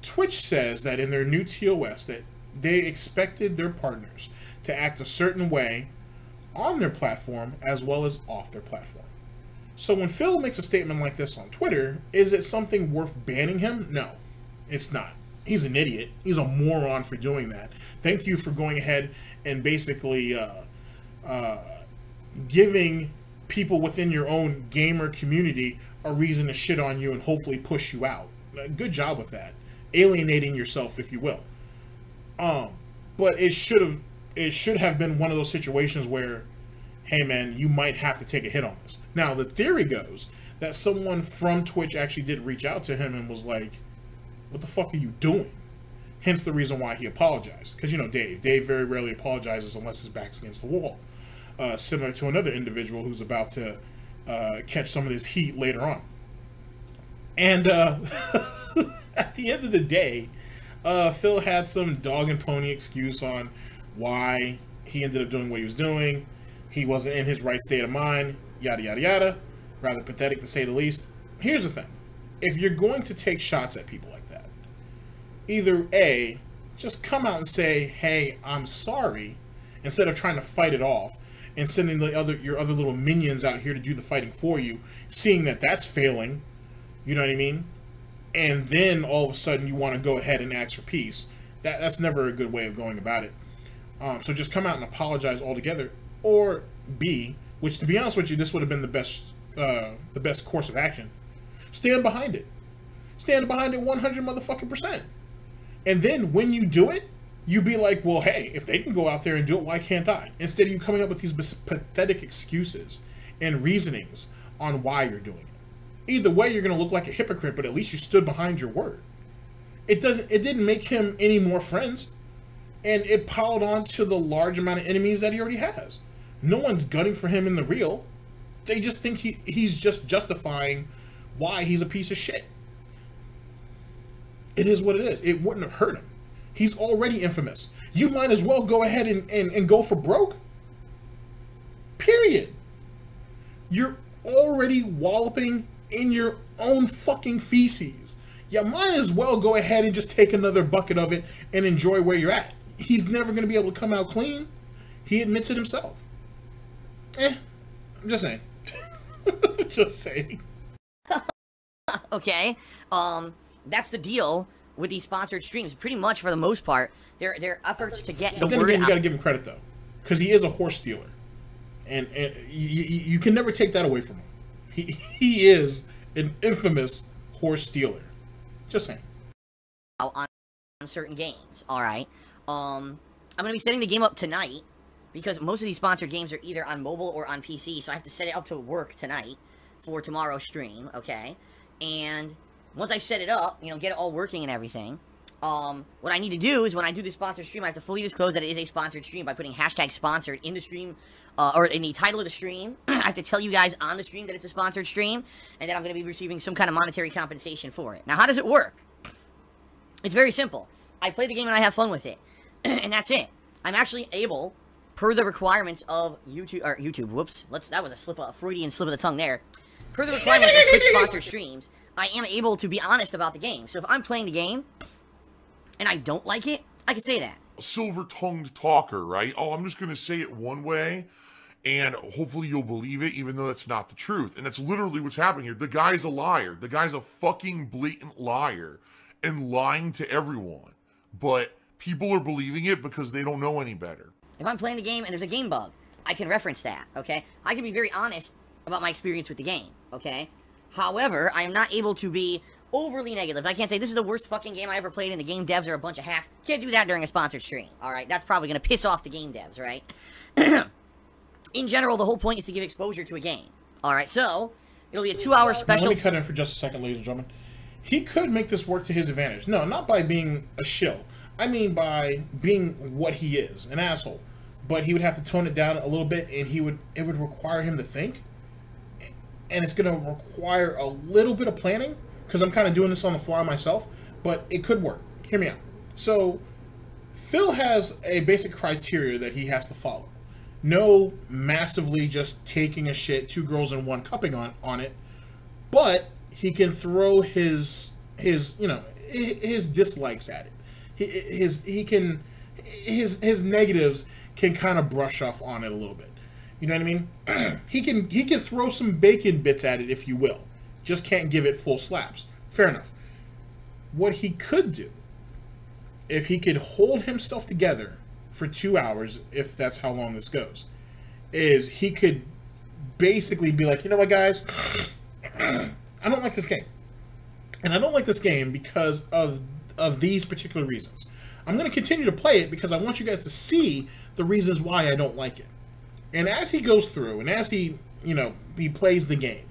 Twitch says that in their new TOS that they expected their partners to act a certain way on their platform as well as off their platform. So when Phil makes a statement like this on Twitter, is it something worth banning him? No, it's not. He's an idiot. He's a moron for doing that. Thank you for going ahead and basically giving people within your own gamer community a reason to shit on you and hopefully push you out. Good job with that. Alienating yourself, if you will. But it should have been one of those situations where, hey man, you might have to take a hit on this. Now, the theory goes that someone from Twitch actually did reach out to him and was like, what the fuck are you doing? Hence the reason why he apologized. Because, you know, Dave very rarely apologizes unless his back's against the wall. Similar to another individual who's about to catch some of this heat later on. And at the end of the day, Phil had some dog and pony excuse on why he ended up doing what he was doing. He wasn't in his right state of mind, yada, yada, yada. Rather pathetic, to say the least. Here's the thing. If you're going to take shots at people like that, either A, just come out and say, hey, I'm sorry, instead of trying to fight it off and sending your other little minions out here to do the fighting for you, seeing that that's failing, you know what I mean? And then all of a sudden you want to go ahead and ask for peace. That's never a good way of going about it. So just come out and apologize altogether. Or B, which to be honest with you, this would have been the best course of action. Stand behind it. Stand behind it 100 motherfucking %. And then when you do it, you be like, well, hey, if they can go out there and do it, why can't I? Instead of you coming up with these pathetic excuses and reasonings on why you're doing it. Either way, you're going to look like a hypocrite, but at least you stood behind your word. It didn't make him any more friends, and it piled on to the large amount of enemies that he already has. No one's gunning for him in the real. They just think he's just justifying why he's a piece of shit. It is what it is. It wouldn't have hurt him. He's already infamous. You might as well go ahead and go for broke. Period. You're already walloping in your own fucking feces. You might as well go ahead and just take another bucket of it and enjoy where you're at. He's never going to be able to come out clean. He admits it himself. I'm just saying. Just saying. Okay, that's the deal with these sponsored streams. Pretty much, for the most part, their efforts to get the Then word again, you out. got to give him credit though, because he is a horse stealer, and you can never take that away from him. He is an infamous horse stealer. Just saying. On certain games. All right. I'm gonna be setting the game up tonight because most of these sponsored games are either on mobile or on PC, so I have to set it up to work tonight for tomorrow's stream. Okay, and once I set it up, you know, get it all working and everything. What I need to do is when I do the sponsored stream, I have to fully disclose that it is a sponsored stream by putting #sponsored in the stream, or in the title of the stream. I have to tell you guys on the stream that it's a sponsored stream, and that I'm going to be receiving some kind of monetary compensation for it. Now, how does it work? It's very simple. I play the game and I have fun with it, and that's it. I'm actually able, per the requirements of YouTube, whoops, that was a Freudian slip of the tongue there. Per the requirements of Twitch sponsored streams, I am able to be honest about the game. So if I'm playing the game and I don't like it, I can say that. Silver-tongued talker, right? Oh, I'm just going to say it one way, and hopefully you'll believe it, even though that's not the truth. And that's literally what's happening here. The guy's a liar. The guy's a fucking blatant liar and lying to everyone. But people are believing it because they don't know any better. If I'm playing the game and there's a game bug, I can reference that, okay? I can be very honest about my experience with the game, okay? However, I am not able to be overly negative. I can't say this is the worst fucking game I ever played and the game devs are a bunch of hacks. Can't do that during a sponsored stream, alright? That's probably going to piss off the game devs, right? In general, the whole point is to give exposure to a game. Alright, so, it'll be a 2-hour special... Now, let me cut in for just a second, ladies and gentlemen. He could make this work to his advantage. No, not by being a shill. I mean by being what he is, an asshole. But he would have to tone it down a little bit, and it would require him to think. And it's going to require a little bit of planning, because I'm kind of doing this on the fly myself, but it could work. Hear me out. So, Phil has a basic criteria that he has to follow. No massively just taking a shit, 2 girls and 1 cupping on it, but he can throw his dislikes at it. His negatives can kind of brush off on it a little bit. You know what I mean? He can throw some bacon bits at it, if you will. Just can't give it full slaps. Fair enough. What he could do, if he could hold himself together for 2 hours, if that's how long this goes, is he could basically be like, you know what, guys? I don't like this game. And I don't like this game because of these particular reasons. I'm going to continue to play it because I want you guys to see the reasons why I don't like it. And as he goes through, and as he plays the game,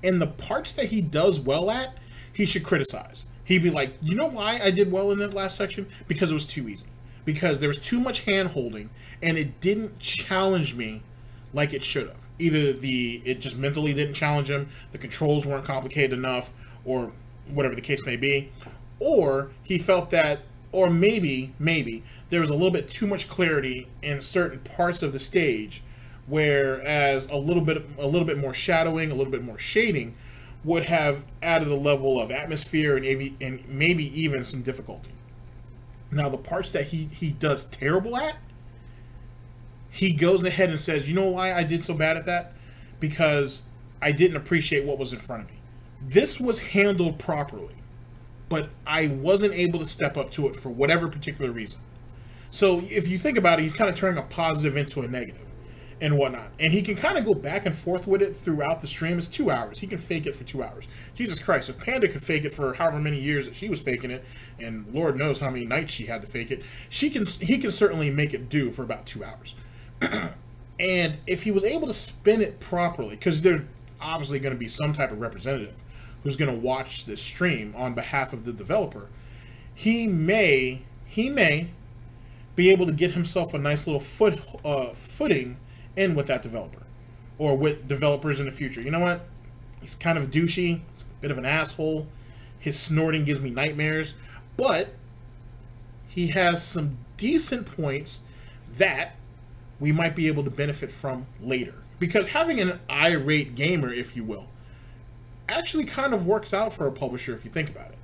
and the parts that he does well at, he should criticize. He'd be like, you know why I did well in that last section? Because it was too easy. Because there was too much hand-holding, and it didn't challenge me like it should have. Either it just mentally didn't challenge him, the controls weren't complicated enough, or whatever the case may be, or he felt that, or maybe there was a little bit too much clarity in certain parts of the stage, whereas a little bit more shadowing, a little bit more shading would have added a level of atmosphere and maybe even some difficulty. Now, the parts that he does terrible at, he goes ahead and says, you know why I did so bad at that? Because I didn't appreciate what was in front of me. This was handled properly, but I wasn't able to step up to it for whatever particular reason. So if you think about it, he's kind of turning a positive into a negative and whatnot. And he can kind of go back and forth with it throughout the stream. It's 2 hours. He can fake it for 2 hours. Jesus Christ, if Panda could fake it for however many years that she was faking it, and Lord knows how many nights she had to fake it, he can certainly make it do for about 2 hours. And if he was able to spin it properly, because there's obviously going to be some type of representative who's going to watch this stream on behalf of the developer, he may be able to get himself a nice little footing in with that developer, or with developers in the future. You know what? He's kind of douchey. He's a bit of an asshole. His snorting gives me nightmares, but he has some decent points that we might be able to benefit from later. Because having an irate gamer, if you will, actually kind of works out for a publisher if you think about it.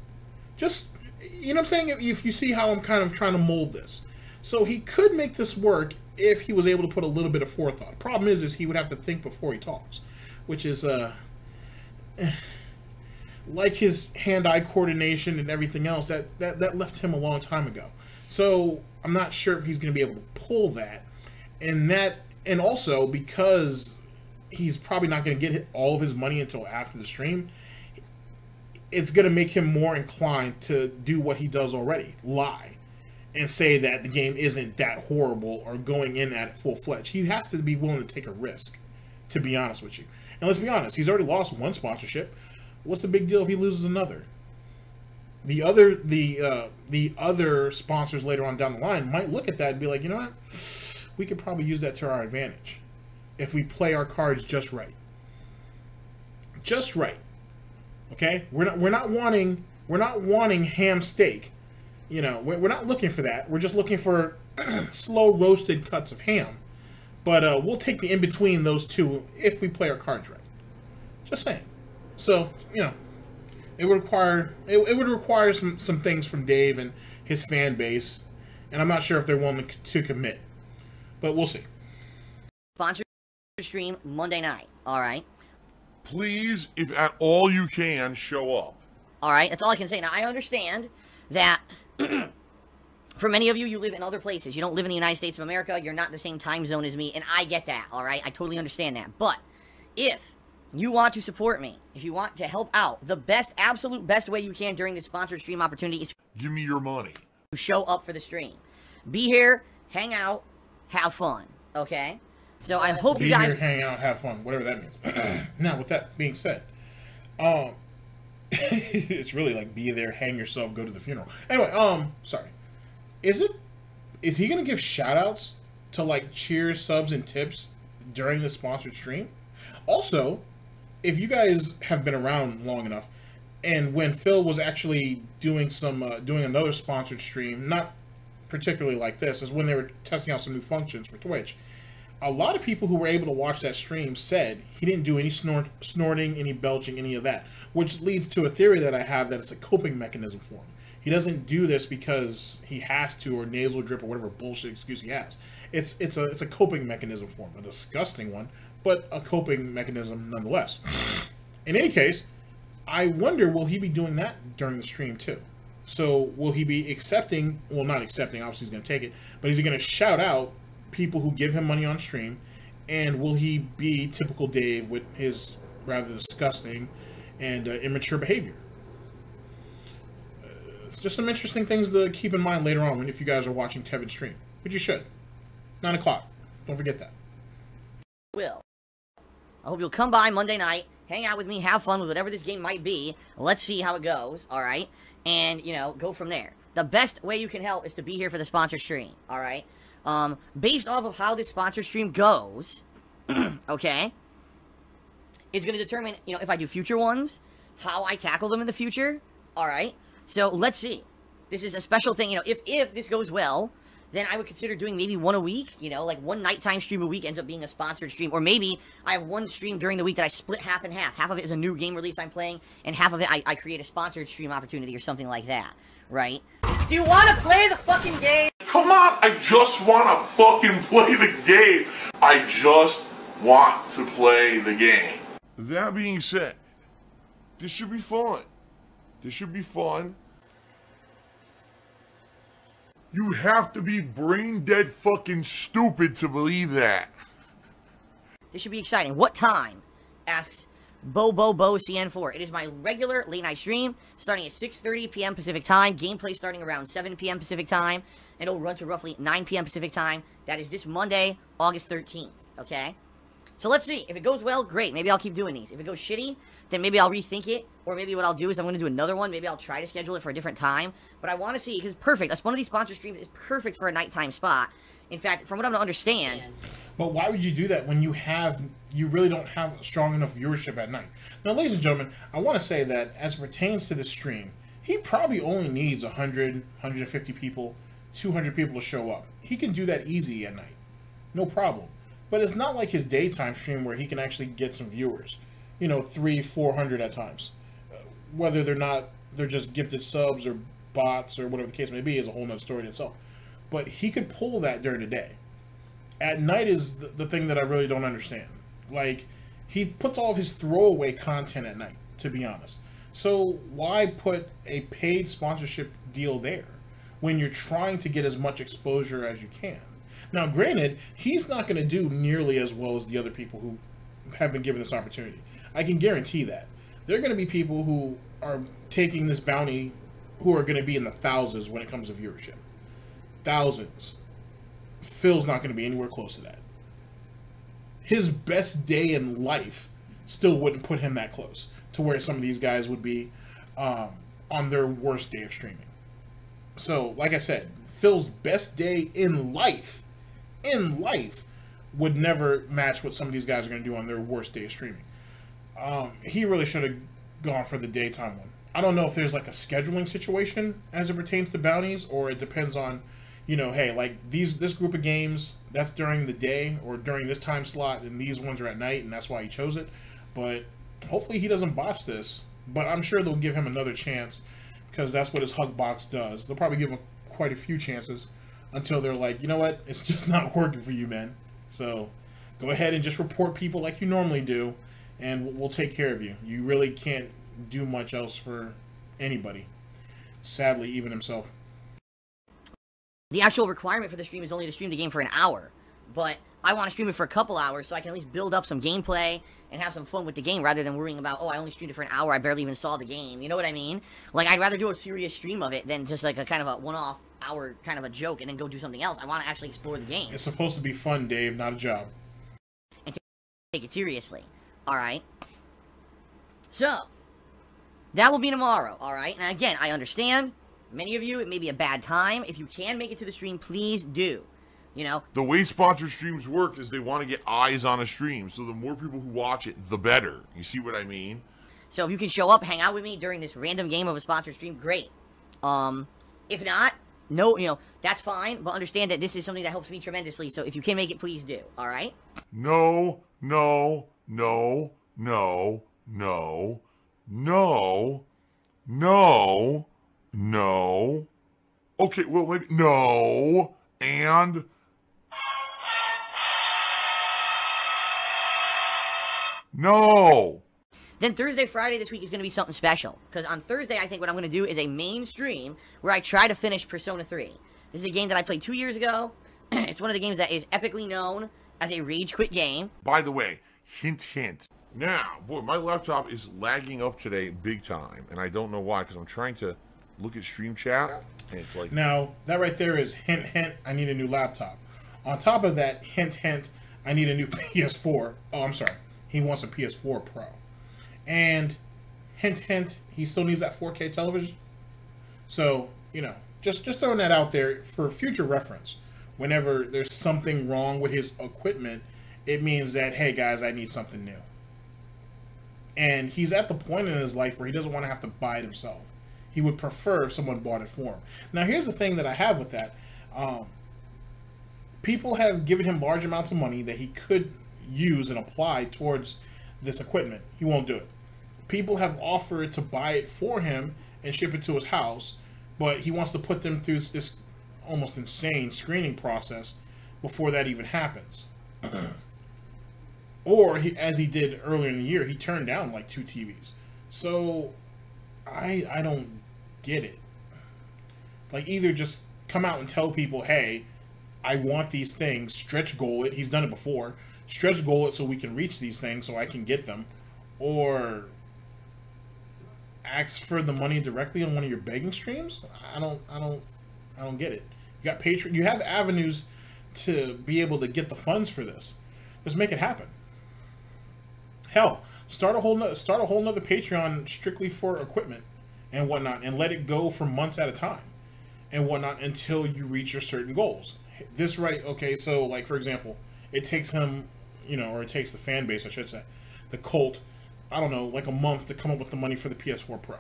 Just, you know what I'm saying? If you see how I'm kind of trying to mold this. So he could make this work if he was able to put a little bit of forethought. Problem is he would have to think before he talks, which is like his hand-eye coordination and everything else, that left him a long time ago. So I'm not sure if he's going to be able to pull that. And also because he's probably not going to get all of his money until after the stream, it's going to make him more inclined to do what he does already, lie, and say that the game isn't that horrible or going in at it full-fledged. He has to be willing to take a risk, to be honest with you. And let's be honest, he's already lost one sponsorship. What's the big deal if he loses another? The other sponsors later on down the line might look at that and be like, you know what? We could probably use that to our advantage if we play our cards just right. Just right. Okay? We're not wanting ham steak. You know, we're not looking for that. We're just looking for slow roasted cuts of ham. But we'll take the in between those two if we play our cards right. Just saying. So, you know, it would require some things from Dave and his fan base, and I'm not sure if they're willing to commit. But we'll see. Sponsor stream Monday night. All right. Please, if at all you can, show up. All right. That's all I can say. Now, I understand that for many of you, you live in other places. You don't live in the United States of America. You're not in the same time zone as me, and I get that. All right. I totally understand that. But if you want to support me, if you want to help out, the absolute best way you can during this sponsored stream opportunity is give me your money. To show up for the stream. Be here, hang out, have fun, okay? So I hope you guys... Be here, hang out, have fun, whatever that means. Now, with that being said, it's really like be there, hang yourself, go to the funeral. Anyway, sorry. Is he going to give shout-outs to, like, cheers, subs, and tips during the sponsored stream? Also, if you guys have been around long enough, and when Phil was actually doing another sponsored stream, not particularly like this, is when they were testing out some new functions for Twitch, a lot of people who were able to watch that stream said he didn't do any snorting, any belching, any of that, which leads to a theory that I have that it's a coping mechanism for him. He doesn't do this because he has to, or nasal drip, or whatever bullshit excuse he has. It's a coping mechanism for him, a disgusting one, but a coping mechanism nonetheless. In any case, I wonder, will he be doing that during the stream too? So will he be accepting, well, not accepting, obviously he's going to take it, but is he going to shout out people who give him money on stream, and will he be typical Dave with his rather disgusting and immature behavior? It's just some interesting things to keep in mind later on if you guys are watching Tevin's stream, which you should. 9 o'clock. Don't forget that. I hope you'll come by Monday night, hang out with me, have fun with whatever this game might be. Let's see how it goes, all right? And, you know, go from there. The best way you can help is to be here for the sponsor stream, all right? Based off of how this sponsor stream goes, okay, it's going to determine, you know, if I do future ones, how I tackle them in the future, all right? So let's see. This is a special thing, you know, if this goes well, then I would consider doing maybe one a week, you know, like one nighttime stream a week ends up being a sponsored stream. Or maybe I have one stream during the week that I split half and half. Half of it is a new game release I'm playing, and half of it I create a sponsored stream opportunity or something like that, right? Do you want to play the fucking game? Come on, I just want to fucking play the game. I just want to play the game. That being said, this should be fun. This should be fun. You have to be brain dead fucking stupid to believe that. This should be exciting. What time? Asks CN4. It is my regular late night stream, starting at 6:30 p.m. Pacific time. Gameplay starting around 7 p.m. Pacific time, and it'll run to roughly 9 p.m. Pacific time. That is this Monday, August 13th, okay? So let's see. If it goes well, great. Maybe I'll keep doing these. If it goes shitty, then maybe I'll rethink it. Or maybe what I'll do is I'm going to do another one. Maybe I'll try to schedule it for a different time. But I want to see, because it's perfect. One of these sponsor streams is perfect for a nighttime spot. In fact, from what I'm to understand... But why would you do that when you really don't have strong enough viewership at night? Now, ladies and gentlemen, I want to say that as it pertains to this stream, he probably only needs 100, 150 people 200 people to show up. He can do that easy at night. No problem. But it's not like his daytime stream where he can actually get some viewers. You know, 300-400 at times. Whether they're just gifted subs or bots or whatever the case may be is a whole nother story in itself. But he could pull that during the day. At night is the thing that I really don't understand. Like, he puts all of his throwaway content at night, to be honest. So why put a paid sponsorship deal there when you're trying to get as much exposure as you can? Now, granted, he's not going to do nearly as well as the other people who have been given this opportunity. I can guarantee that. There are going to be people who are taking this bounty who are going to be in the thousands when it comes to viewership. Thousands. Phil's not going to be anywhere close to that. His best day in life still wouldn't put him that close to where some of these guys would be on their worst day of streaming. So, like I said, Phil's best day in life would never match what some of these guys are going to do on their worst day of streaming. He really should have gone for the daytime one. I don't know if there's like a scheduling situation as it pertains to bounties, or it depends on, you know, hey, like this group of games, that's during the day or during this time slot, and these ones are at night, and that's why he chose it. But hopefully he doesn't botch this. But I'm sure they'll give him another chance, because that's what his hug box does. They'll probably give him quite a few chances until they're like, you know what, it's just not working for you, man. So go ahead and just report people like you normally do, and we'll take care of you. You really can't do much else for anybody. Sadly, even himself. The actual requirement for the stream is only to stream the game for an hour, but I want to stream it for a couple hours so I can at least build up some gameplay and have some fun with the game rather than worrying about, oh, I only streamed it for an hour, I barely even saw the game. You know what I mean? Like, I'd rather do a serious stream of it than just like a kind of a one-off hour kind of a joke and then go do something else. I want to actually explore the game. It's supposed to be fun, Dave, not a job. And take it seriously. Alright? So, that will be tomorrow, alright? And again, I understand. Many of you, it may be a bad time. If you can make it to the stream, please do. You know? The way sponsored streams work is they want to get eyes on a stream, so the more people who watch it, the better. You see what I mean? So if you can show up, hang out with me during this random game of a sponsored stream, great. If not, no, you know, that's fine, but understand that this is something that helps me tremendously, so if you can make it, please do, alright? No, no, no, no, no, no, no, no. Okay, well, maybe, no, and... No! Then Thursday, Friday this week is going to be something special. Because on Thursday, I think what I'm going to do is a main stream where I try to finish Persona 3. This is a game that I played 2 years ago. It's one of the games that is epically known as a rage quit game. By the way, hint, hint. Now, boy, my laptop is lagging up today big time. And I don't know why, because I'm trying to look at stream chat. And it's like... Now, that right there is hint, hint, I need a new laptop. On top of that, hint, hint, I need a new PS4. Oh, I'm sorry. He wants a PS4 Pro. And hint, hint, he still needs that 4K television. So, you know, just throwing that out there for future reference. Whenever there's something wrong with his equipment, it means that, hey guys, I need something new. And he's at the point in his life where he doesn't want to have to buy it himself. He would prefer if someone bought it for him. Now, here's the thing that I have with that. People have given him large amounts of money that he could use and apply towards this equipment. He won't do it. People have offered to buy it for him and ship it to his house, but he wants to put them through this almost insane screening process before that even happens. Or, as he did earlier in the year, he turned down like 2 TVs. So, I don't get it. Like, either just come out and tell people, hey, I want these things, stretch goal it. He's done it before. Stretch goal it so we can reach these things so I can get them. Or ask for the money directly on one of your begging streams. I don't get it. You got Patreon. You have avenues to be able to get the funds for this. Just make it happen. Hell, start a whole nother Patreon strictly for equipment and whatnot, and let it go for months at a time and whatnot until you reach your certain goals. This right, okay, so like for example, it takes him, you know, or it takes the fan base, I should say, the cult, I don't know, like a month to come up with the money for the PS4 Pro.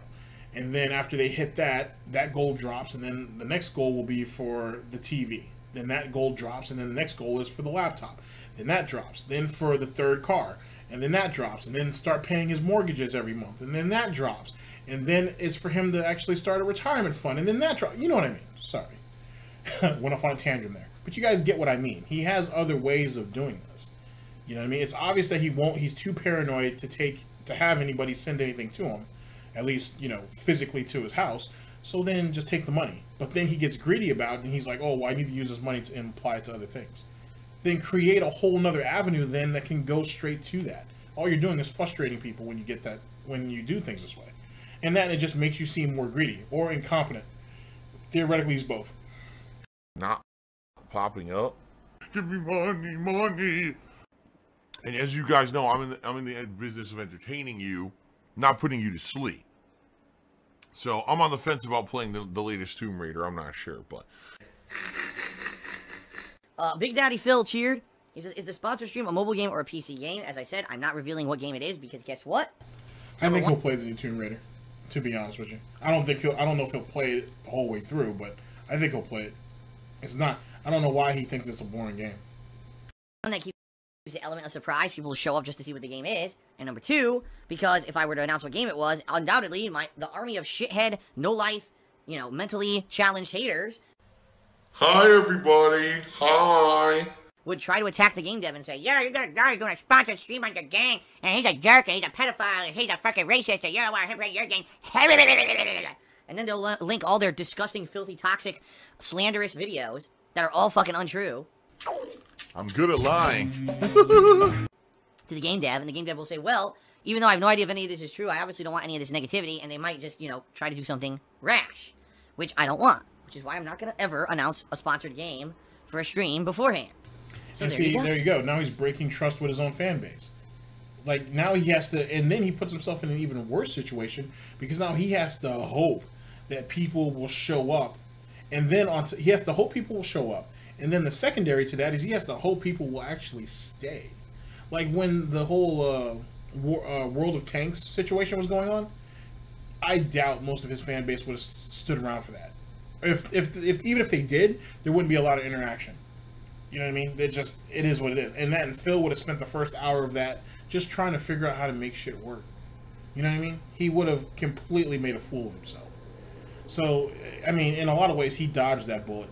And then after they hit that, that goal drops, and then the next goal will be for the TV. Then that goal drops, and then the next goal is for the laptop. Then that drops. Then for the third car, and then that drops. And then start paying his mortgages every month, and then that drops. And then it's for him to actually start a retirement fund, and then that drops. You know what I mean? Sorry. Went off on a tangent there. But you guys get what I mean. He has other ways of doing this. You know what I mean? It's obvious that he's too paranoid to have anybody send anything to him. At least, you know, physically to his house. So then just take the money. But then he gets greedy about it, and he's like, oh, well, I need to use this money to apply it to other things. Then create a whole nother avenue then that can go straight to that. All you're doing is frustrating people when you get that, when you do things this way. And then it just makes you seem more greedy or incompetent. Theoretically, he's both. Not popping up. Give me money, money. And as you guys know, I'm in the business of entertaining you, not putting you to sleep. So I'm on the fence about playing the latest Tomb Raider. I'm not sure, but Big Daddy Phil cheered. He says, "Is the sponsor stream a mobile game or a PC game?" As I said, I'm not revealing what game it is because guess what? I think he'll play the new Tomb Raider. To be honest with you, I don't know if he'll play it the whole way through, but I think he'll play it. It's not. I don't know why he thinks it's a boring game. One that keeps the element of surprise. People will show up just to see what the game is. And number two, because if I were to announce what game it was, undoubtedly the army of shithead, no life, you know, mentally challenged haters. Hi everybody. Hi. Would try to attack the game dev and say, yeah, you're gonna sponsor a stream on your game, and he's a jerk, and he's a pedophile, and he's a fucking racist, and you don't want him playing your game. And then they'll link all their disgusting, filthy, toxic, slanderous videos that are all fucking untrue. I'm good at lying. To the game dev, and the game dev will say, well, even though I have no idea if any of this is true, I obviously don't want any of this negativity, and they might just, you know, try to do something rash, which I don't want, which is why I'm not going to ever announce a sponsored game for a stream beforehand. So and there you go. Now he's breaking trust with his own fan base. Like, now he has to, and then he puts himself in an even worse situation, because now he has to hope that people will show up, and then he has to hope people will show up. And then the secondary to that is he has to hope people will actually stay. Like when the whole World of Tanks situation was going on, I doubt most of his fan base would have stood around for that. Even if they did, there wouldn't be a lot of interaction. You know what I mean? It is what it is. And Phil would have spent the first hour of that just trying to figure out how to make shit work. You know what I mean? He would have completely made a fool of himself. So, I mean, in a lot of ways, he dodged that bullet.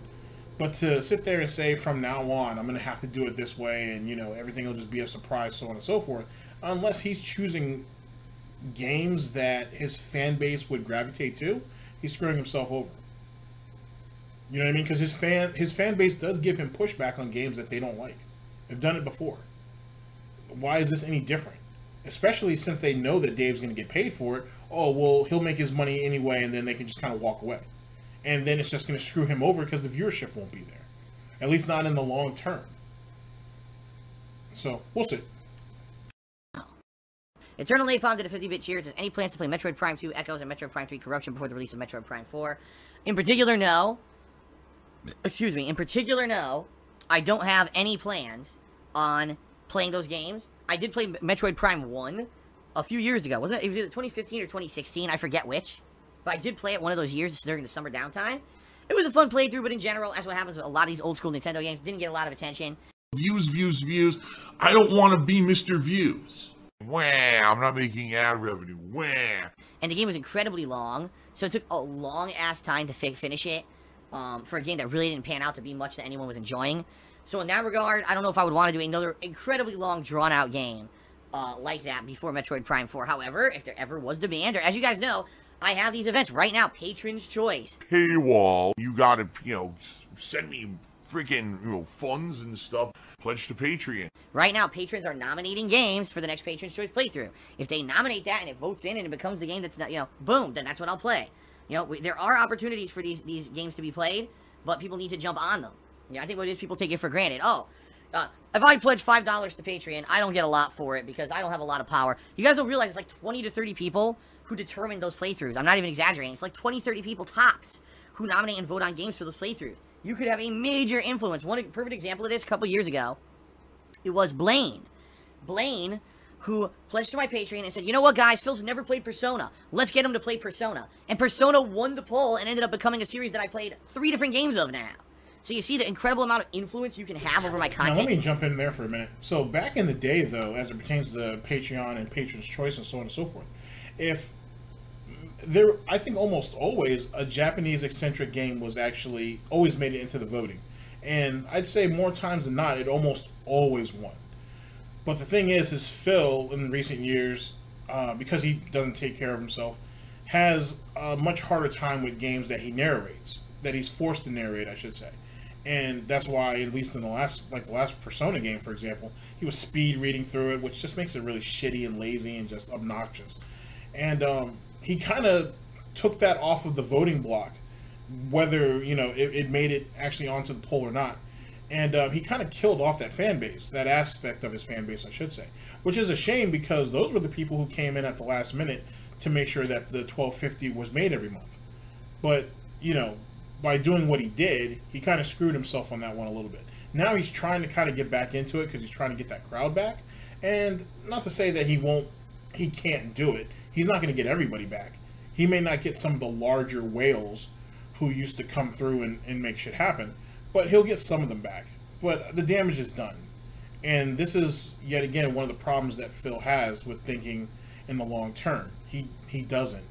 But to sit there and say, from now on, I'm going to have to do it this way, and, you know, everything will just be a surprise, so on and so forth, unless he's choosing games that his fan base would gravitate to, he's screwing himself over. You know what I mean? Because his fan base does give him pushback on games that they don't like. They've done it before. Why is this any different? Especially since they know that Dave's going to get paid for it. Oh, well, he'll make his money anyway, and then they can just kind of walk away. And then it's just going to screw him over because the viewership won't be there. At least not in the long term. So, we'll see. Eternal Napalm did a 50-bit cheer. It says, any plans to play Metroid Prime 2 Echoes and Metroid Prime 3 Corruption before the release of Metroid Prime 4? In particular, no. Excuse me. In particular, no. I don't have any plans on playing those games. I did play Metroid Prime 1 a few years ago. Wasn't it? It was either 2015 or 2016. I forget which. But I did play it one of those years during the summer downtime. It was a fun playthrough, but in general, as what happens with a lot of these old school Nintendo games, didn't get a lot of attention. Views, views, views. I don't want to be Mr. Views. Wah, I'm not making ad revenue. Wah. And the game was incredibly long, so it took a long-ass time to finish it for a game that really didn't pan out to be much that anyone was enjoying. So in that regard, I don't know if I would want to do another incredibly long, drawn-out game like that before Metroid Prime 4. However, if there ever was demand, or as you guys know, I have these events right now, Patron's Choice. Paywall. You gotta, send me freaking, funds and stuff. Pledge to Patreon. Right now, patrons are nominating games for the next Patron's Choice playthrough. If they nominate that and it votes in and it becomes the game that's not, boom, then that's what I'll play. There are opportunities for these games to be played, but people need to jump on them. I think what it is, people take it for granted. Oh, if I pledge $5 to Patreon, I don't get a lot for it because I don't have a lot of power. You guys don't realize it's like 20 to 30 people who determine those playthroughs. I'm not even exaggerating. It's like 20, 30 people tops who nominate and vote on games for those playthroughs. You could have a major influence. One perfect example of this, a couple years ago, it was Blaine. Blaine, who pledged to my Patreon and said, you know what, guys, Phil's never played Persona. Let's get him to play Persona. And Persona won the poll and ended up becoming a series that I played 3 different games of now. So you see the incredible amount of influence you can have over my content. Now, let me jump in there for a minute. So back in the day, though, as it pertains to Patreon and Patron's Choice and so on and so forth, I think almost always a Japanese eccentric game was actually always made it into the voting. And I'd say more times than not, it almost always won. But the thing is Phil, in recent years, because he doesn't take care of himself, has a much harder time with games that he narrates, that he's forced to narrate, I should say. And that's why, at least in the last Persona game, for example, he was speed reading through it, which just makes it really shitty and lazy and just obnoxious. And he kind of took that off of the voting block, whether, you know, it made it actually onto the poll or not. And he kind of killed off that fan base, that aspect of his fan base, I should say. Which is a shame, because those were the people who came in at the last minute to make sure that the 1250 was made every month. But, you know, by doing what he did, he kind of screwed himself on that one a little bit. Now he's trying to kind of get back into it because he's trying to get that crowd back. And not to say that he can't do it. He's not going to get everybody back. He may not get some of the larger whales who used to come through and make shit happen, but he'll get some of them back. But the damage is done. And this is, yet again, one of the problems that Phil has with thinking in the long term. He doesn't.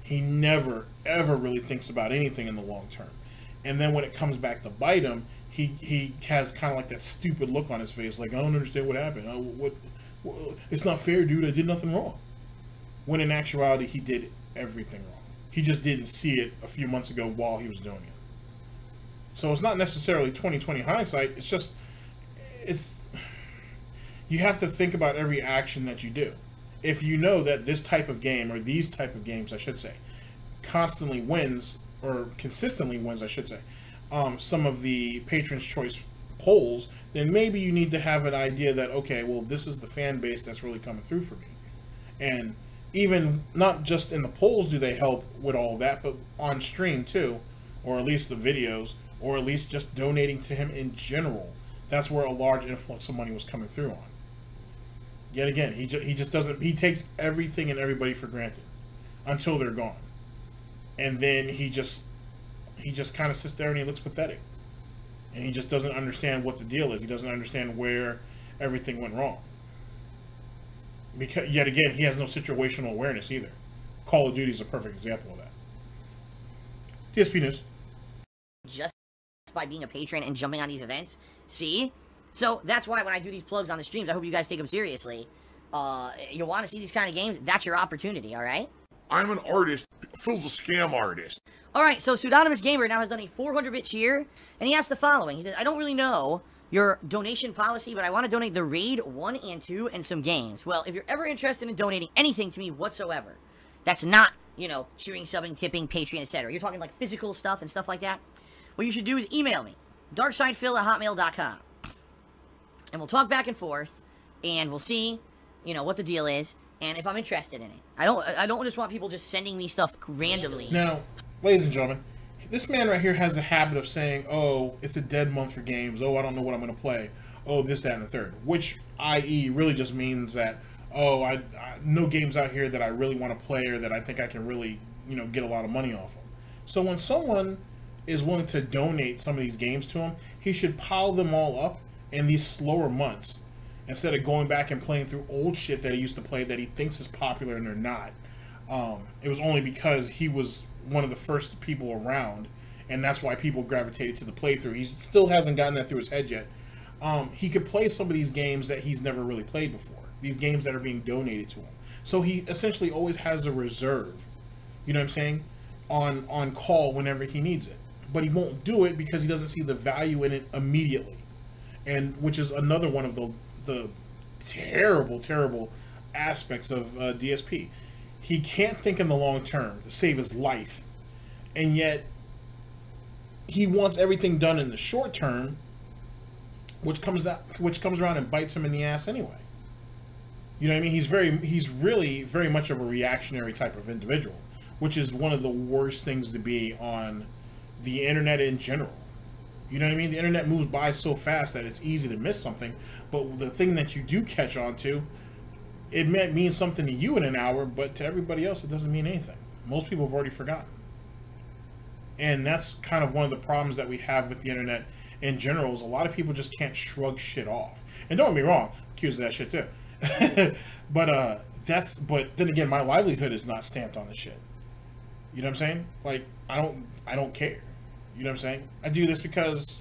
He never, ever really thinks about anything in the long term. And then when it comes back to bite him, he has kind of like that stupid look on his face, like, I don't understand what happened. It's not fair, dude. I did nothing wrong. When in actuality, he did everything wrong. He just didn't see it a few months ago while he was doing it. So it's not necessarily 20/20 hindsight. It's just, you have to think about every action that you do. If you know that this type of game, or these type of games, I should say, constantly wins, or consistently wins, I should say, some of the Patron's Choice polls, then maybe you need to have an idea that, okay, well, this is the fan base that's really coming through for me. And even not just in the polls do they help with all that, but on stream too, or at least the videos, or at least just donating to him in general. That's where a large influx of money was coming through on. Yet again, he just doesn't, he takes everything and everybody for granted until they're gone. And then he just kind of sits there and he looks pathetic. And he just doesn't understand what the deal is. He doesn't understand where everything went wrong. Because, yet again, he has no situational awareness either. Call of Duty is a perfect example of that. DSP News. Just by being a patron and jumping on these events. See? So that's why when I do these plugs on the streams, I hope you guys take them seriously. You want to see these kind of games? That's your opportunity, alright? I'm an artist. Phil's a scam artist. Alright, so Pseudonymous Gamer now has done a 400-bit cheer, and he asked the following. He says, I don't really know your donation policy, but I want to donate the Raid 1 and 2 and some games. Well, if you're ever interested in donating anything to me whatsoever, that's not, you know, cheering, subbing, tipping, Patreon, etc. You're talking like physical stuff and stuff like that. What you should do is email me, DarkSydePhil@hotmail.com. And we'll talk back and forth, and we'll see, you know, what the deal is, and if I'm interested in it. I don't just want people just sending me stuff randomly. Now, ladies and gentlemen, this man right here has a habit of saying, oh, it's a dead month for games. Oh, I don't know what I'm going to play. Oh, this, that, and the third. Which, i.e., really just means that, oh, I no games out here that I really want to play or that I think I can really, you know, get a lot of money off of. So when someone is willing to donate some of these games to him, he should pile them all up in these slower months instead of going back and playing through old shit that he used to play that he thinks is popular and they're not. It was only because he was one of the first people around, and that's why people gravitated to the playthrough. He still hasn't gotten that through his head yet. He could play some of these games that he's never really played before, these games that are being donated to him. So he essentially always has a reserve, you know what I'm saying, on call whenever he needs it. But he won't do it because he doesn't see the value in it immediately, and which is another one of the terrible aspects of DSP. He can't think in the long term to save his life, and yet he wants everything done in the short term, which comes around and bites him in the ass anyway. You know what I mean? He's really very much of a reactionary type of individual, which is one of the worst things to be on the internet in general. You know what I mean? The internet moves by so fast that it's easy to miss something, but the thing that you do catch on to, It might mean something to you in an hour, but to everybody else, it doesn't mean anything. Most people have already forgotten. And that's kind of one of the problems that we have with the internet in general, is a lot of people just can't shrug shit off. And don't get me wrong, I'm accused of that shit too. but then again, my livelihood is not stamped on the shit. You know what I'm saying? Like, I don't care. You know what I'm saying? I do this because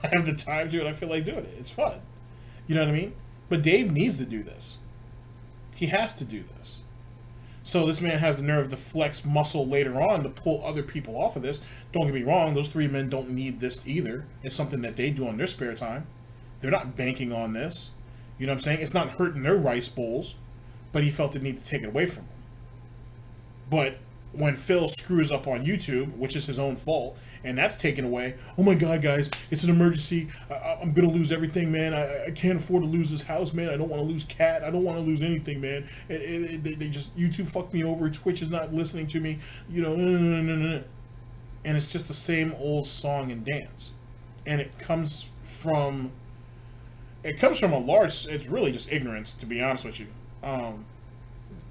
I have the time to, and I feel like doing it. It's fun. You know what I mean? But Dave needs to do this. He has to do this. So this man has the nerve to flex muscle later on to pull other people off of this. Don't get me wrong, those three men don't need this either. It's something that they do on their spare time. They're not banking on this. You know what I'm saying? It's not hurting their rice bowls, but he felt the need to take it away from them. But when Phil screws up on YouTube, which is his own fault, and that's taken away, oh my God, guys, it's an emergency. I'm going to lose everything, man. I can't afford to lose this house, man. I don't want to lose Cat. I don't want to lose anything, man. They just, YouTube fucked me over. Twitch is not listening to me. You know, and it's just the same old song and dance. And it comes from a large, it's really just ignorance, to be honest with you.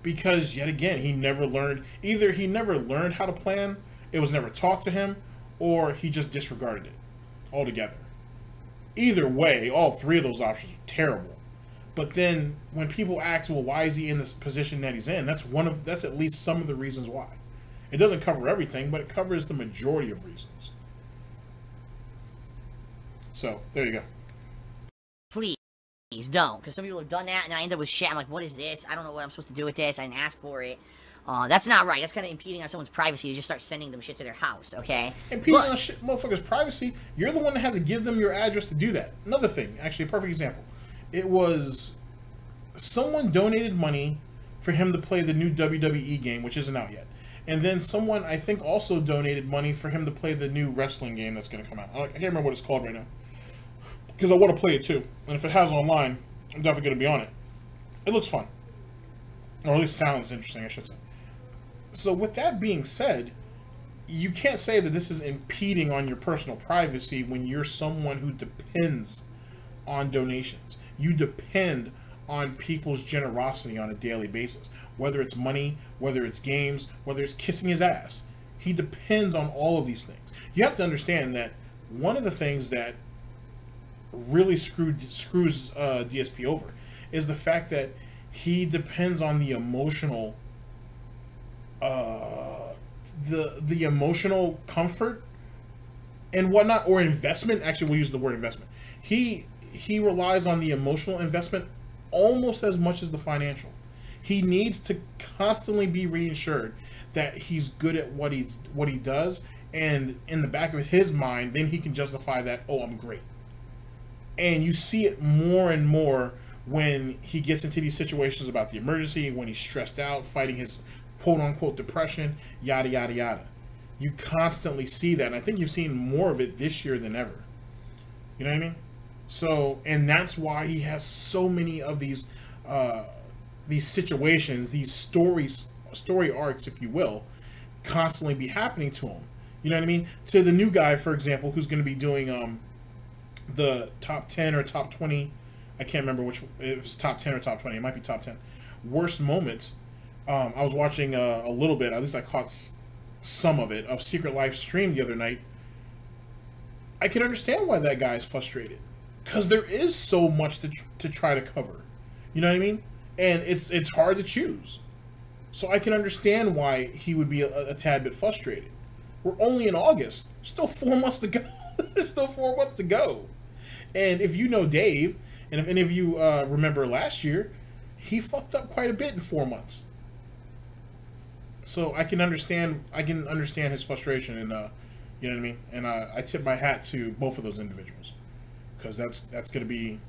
Because yet again, he never learned, either he never learned how to plan, it was never taught to him, or he just disregarded it altogether. Either way, all three of those options are terrible. But then when people ask, well, why is he in this position that he's in? That's at least some of the reasons why. It doesn't cover everything, but it covers the majority of reasons. So, there you go. Please don't, because some people have done that, and I end up with shit. I'm like, what is this? I don't know what I'm supposed to do with this. I didn't ask for it. That's not right. That's kind of impeding on someone's privacy to just start sending them shit to their house, okay? Impeding on shit, motherfuckers' privacy? You're the one that had to give them your address to do that. Another thing, actually, a perfect example. It was someone donated money for him to play the new WWE game, which isn't out yet. And then someone, I think, also donated money for him to play the new wrestling game that's going to come out. I can't remember what it's called right now, because I want to play it too. And if it has online, I'm definitely going to be on it. It looks fun. Or at least sounds interesting, I should say. So with that being said, you can't say that this is impeding on your personal privacy when you're someone who depends on donations. You depend on people's generosity on a daily basis. Whether it's money, whether it's games, whether it's kissing his ass. He depends on all of these things. You have to understand that one of the things that really screws DSP over is the fact that he depends on the emotional the emotional comfort and whatnot, or investment. Actually, we'll use the word investment. He relies on the emotional investment almost as much as the financial. He needs to constantly be reassured that he's good at what he does, and in the back of his mind, then he can justify that, oh, I'm great. And you see it more and more when he gets into these situations about the emergency, when he's stressed out, fighting his quote-unquote depression, yada, yada, yada. You constantly see that, and I think you've seen more of it this year than ever. You know what I mean? So, and that's why he has so many of these situations, these story arcs, if you will, constantly be happening to him. You know what I mean? To the new guy, for example, who's going to be doing the top 10 or top 20, I can't remember which, if it's top 10 or top 20, it might be top 10, worst moments. I was watching a little bit, at least I caught some of it, of Secret Life stream the other night. I can understand why that guy is frustrated, because there is so much to try to cover. You know what I mean? And it's hard to choose. So I can understand why he would be a tad bit frustrated. We're only in August. Still 4 months to go. There's still 4 months to go. And if you know Dave, and if any of you remember last year, he fucked up quite a bit in 4 months. So I can understand his frustration, and you know what I mean? And I tip my hat to both of those individuals, because that's gonna be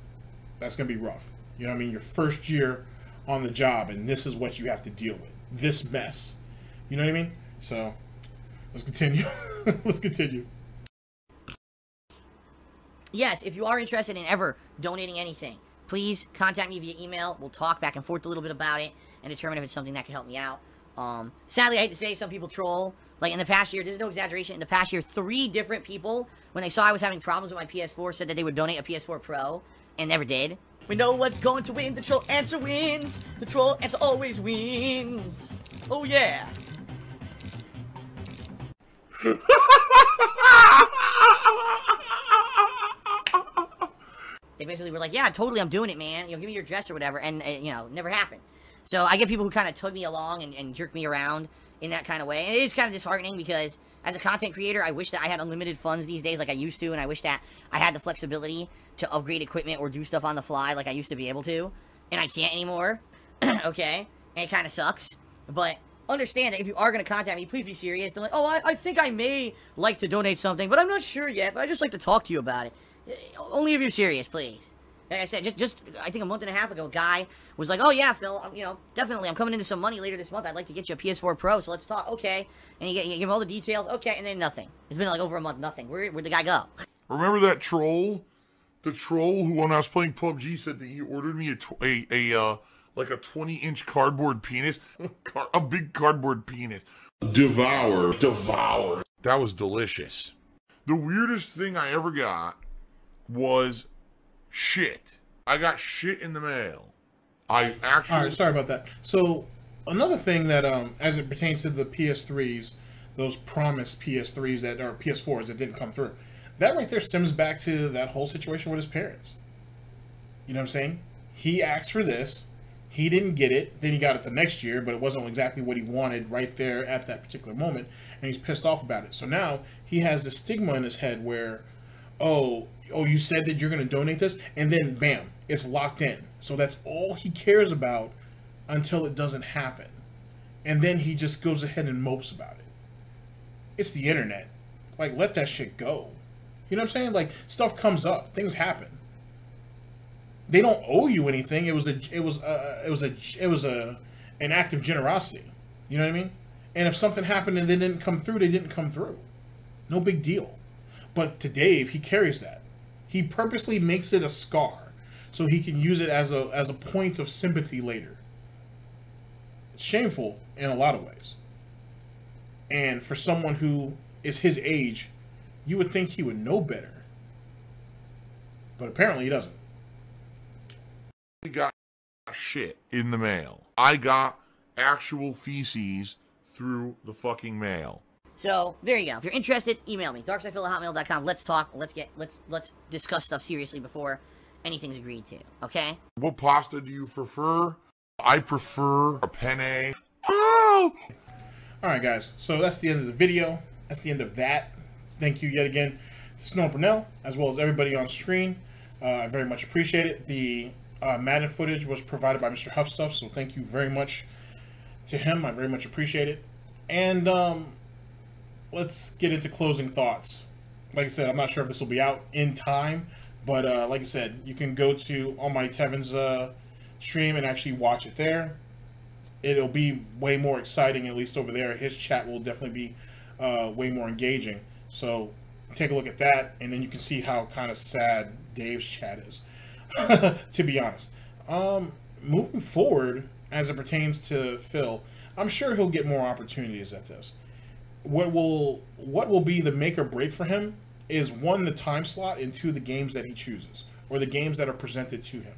rough. You know what I mean? Your first year on the job, and this is what you have to deal with. This mess. You know what I mean? So let's continue. Let's continue. Yes, if you are interested in ever donating anything, please contact me via email. We'll talk back and forth a little bit about it and determine if it's something that can help me out. Sadly, I hate to say, some people troll. Like, in the past year, there's no exaggeration, in the past year, 3 different people, when they saw I was having problems with my PS4, said that they would donate a PS4 Pro, and never did. We know what's going to win. The troll answer wins. The troll answer always wins. Oh yeah. They basically were like, yeah, totally, I'm doing it, man. You know, give me your address or whatever. And, you know, never happened. So I get people who kind of tug me along and jerk me around in that kind of way. And it is kind of disheartening because as a content creator, I wish that I had unlimited funds these days like I used to. And I wish that I had the flexibility to upgrade equipment or do stuff on the fly like I used to be able to. And I can't anymore. Okay? And it kind of sucks. But understand that if you are going to contact me, please be serious. Don't like, oh, I think I may like to donate something, but I'm not sure yet. But I'd just like to talk to you about it. Only if you're serious, please. Like I said, just I think a month and a half ago, a guy was like, oh yeah, Phil, you know, definitely, I'm coming into some money later this month. I'd like to get you a PS4 Pro, so let's talk. Okay. And you give him all the details. Okay, and then nothing. It's been like over a month, nothing. Where'd the guy go? Remember that troll? The troll who, when I was playing PUBG, said that he ordered me like a 20-inch cardboard penis, a big cardboard penis. Devour. That was delicious. The weirdest thing I ever got was shit. I got shit in the mail. I actually... All right, sorry about that. So, another thing that, as it pertains to the PS3s, those promised PS3s that are PS4s that didn't come through, that right there stems back to that whole situation with his parents. You know what I'm saying? He asked for this. He didn't get it. Then he got it the next year, but it wasn't exactly what he wanted right there at that particular moment, and he's pissed off about it. So now he has this stigma in his head where, oh, you said that you're going to donate this, and then bam, it's locked in. So that's all he cares about until it doesn't happen. And then he just goes ahead and mopes about it. It's the internet. Like, let that shit go. You know what I'm saying? Like, stuff comes up, things happen. They don't owe you anything. It was an act of generosity. You know what I mean? And if something happened and they didn't come through, they didn't come through. No big deal. But to Dave, he carries that. He purposely makes it a scar so he can use it as a point of sympathy later. It's shameful in a lot of ways. And for someone who is his age, you would think he would know better. But apparently he doesn't. I got shit in the mail. I got actual feces through the fucking mail. So, there you go. If you're interested, email me. DarkSydePhil@hotmail.com. Let's talk. Let's discuss stuff seriously before anything's agreed to. Okay? What pasta do you prefer? I prefer a penne. Oh! Alright, guys. So that's the end of the video. That's the end of that. Thank you yet again to Snort Burnell, as well as everybody on screen. I very much appreciate it. The Madden footage was provided by Mr. Huffstuff, so thank you very much to him. I very much appreciate it. And let's get into closing thoughts. Like I said, I'm not sure if this will be out in time, but like I said, you can go to Almighty Tevin's stream and actually watch it there. It'll be way more exciting, at least over there. His chat will definitely be way more engaging. So take a look at that, and then you can see how kind of sad Dave's chat is, to be honest. Moving forward, as it pertains to Phil, I'm sure he'll get more opportunities at this. What will be the make or break for him is, one, the time slot, and two, the games that he chooses, or the games that are presented to him.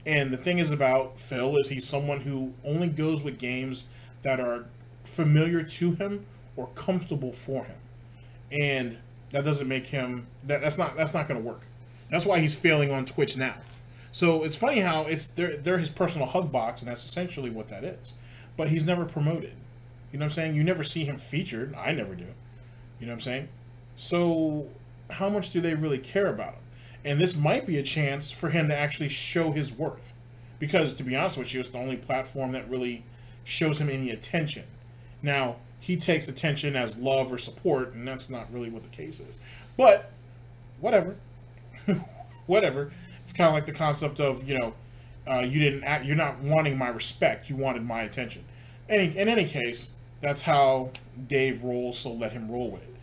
And the thing is about Phil is he's someone who only goes with games that are familiar to him or comfortable for him. And that doesn't make him, that's not going to work. That's why he's failing on Twitch now. So it's funny how they're his personal hug box, and that's essentially what that is. But he's never promoted. You know what I'm saying? You never see him featured. I never do. You know what I'm saying? So how much do they really care about him? And this might be a chance for him to actually show his worth. Because, to be honest with you, it's the only platform that really shows him any attention. Now, he takes attention as love or support, and that's not really what the case is. But, whatever. Whatever. It's kind of like the concept of, you know, you're not wanting my respect, you wanted my attention. In any case, that's how Dave rolls, so let him roll with it.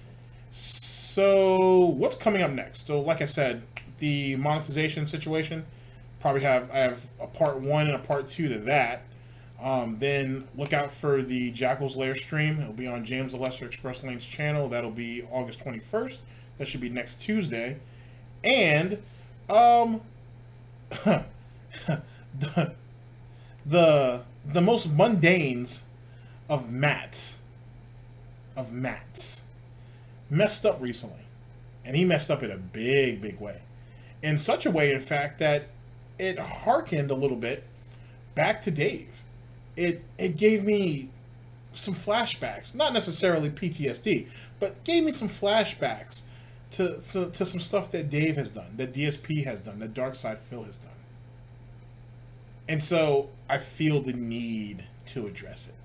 So, what's coming up next? So, like I said, the monetization situation, I have a part 1 and a part 2 to that. Then look out for the Jackal's Lair stream. It'll be on James the Lesser Express Lane's channel. That'll be August 21st. That should be next Tuesday. And the most mundanes of Mats messed up recently, and he messed up in a big way, in such a way, in fact, that it harkened a little bit back to Dave. It gave me some flashbacks, not necessarily PTSD, but gave me some flashbacks to some stuff that Dave has done, that DSP has done, that DarkSydePhil has done. And so I feel the need to address it.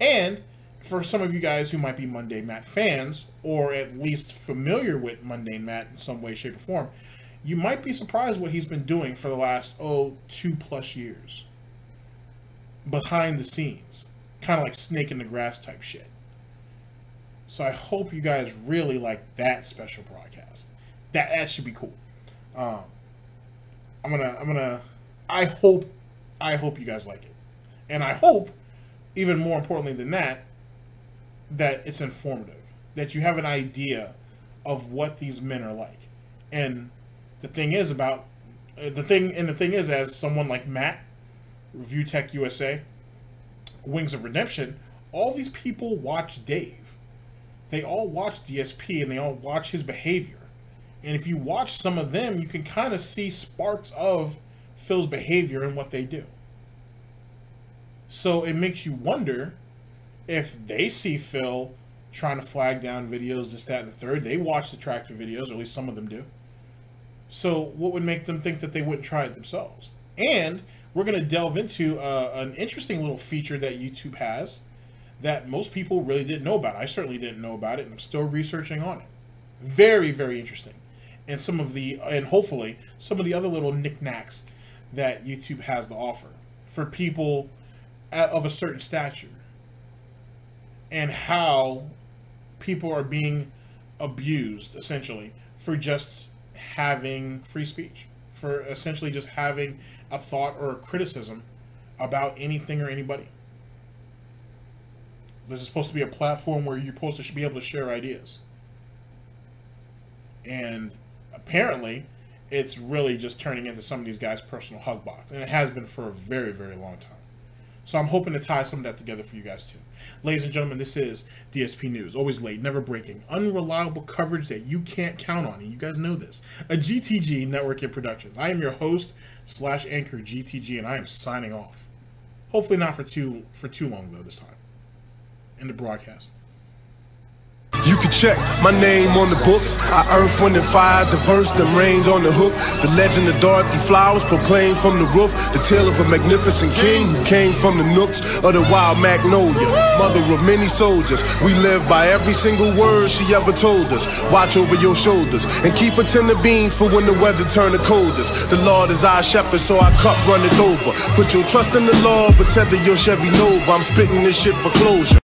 And for some of you guys who might be Mundane Matt fans, or at least familiar with Mundane Matt in some way, shape, or form, you might be surprised what he's been doing for the last, 2+ years. Behind the scenes. Kind of like snake in the grass type shit. So I hope you guys really like that special broadcast. That should be cool. I hope you guys like it. And I hope, even more importantly than that it's informative. That you have an idea of what these men are like. And the thing is, as someone like Matt, Review Tech USA, Wings of Redemption, all these people watch Dave. They all watch DSP and they all watch his behavior. And if you watch some of them, you can kind of see sparks of Phil's behavior and what they do. So it makes you wonder if they see Phil trying to flag down videos, this, that, and the third. They watch the tractor videos, or at least some of them do. So what would make them think that they wouldn't try it themselves? And we're going to delve into an interesting little feature that YouTube has that most people really didn't know about. I certainly didn't know about it, and I'm still researching on it. Very, very interesting. And hopefully some of the other little knickknacks that YouTube has to offer for people of a certain stature, and how people are being abused, essentially, for just having free speech, for essentially just having a thought or a criticism about anything or anybody. This is supposed to be a platform where you're supposed to be able to share ideas. And apparently, it's really just turning into some of these guys' personal hug box. And it has been for a very, very long time. So I'm hoping to tie some of that together for you guys too. Ladies and gentlemen, this is DSP News. Always late, never breaking, unreliable coverage that you can't count on. And you guys know this. A GTG Network and Productions. I am your host / anchor GTG, and I am signing off. Hopefully not for too long though this time. In the broadcast. You can check my name on the books. I earth, wind, and fire, the verse that rained on the hook. The legend of Dorothy Flowers proclaimed from the roof. The tale of a magnificent king who came from the nooks of the wild magnolia, mother of many soldiers. We live by every single word she ever told us. Watch over your shoulders and keep a tin of beans for when the weather turn the coldest. The Lord is our shepherd, so our cup runneth over. Put your trust in the Lord, but tether your Chevy Nova. I'm spitting this shit for closure.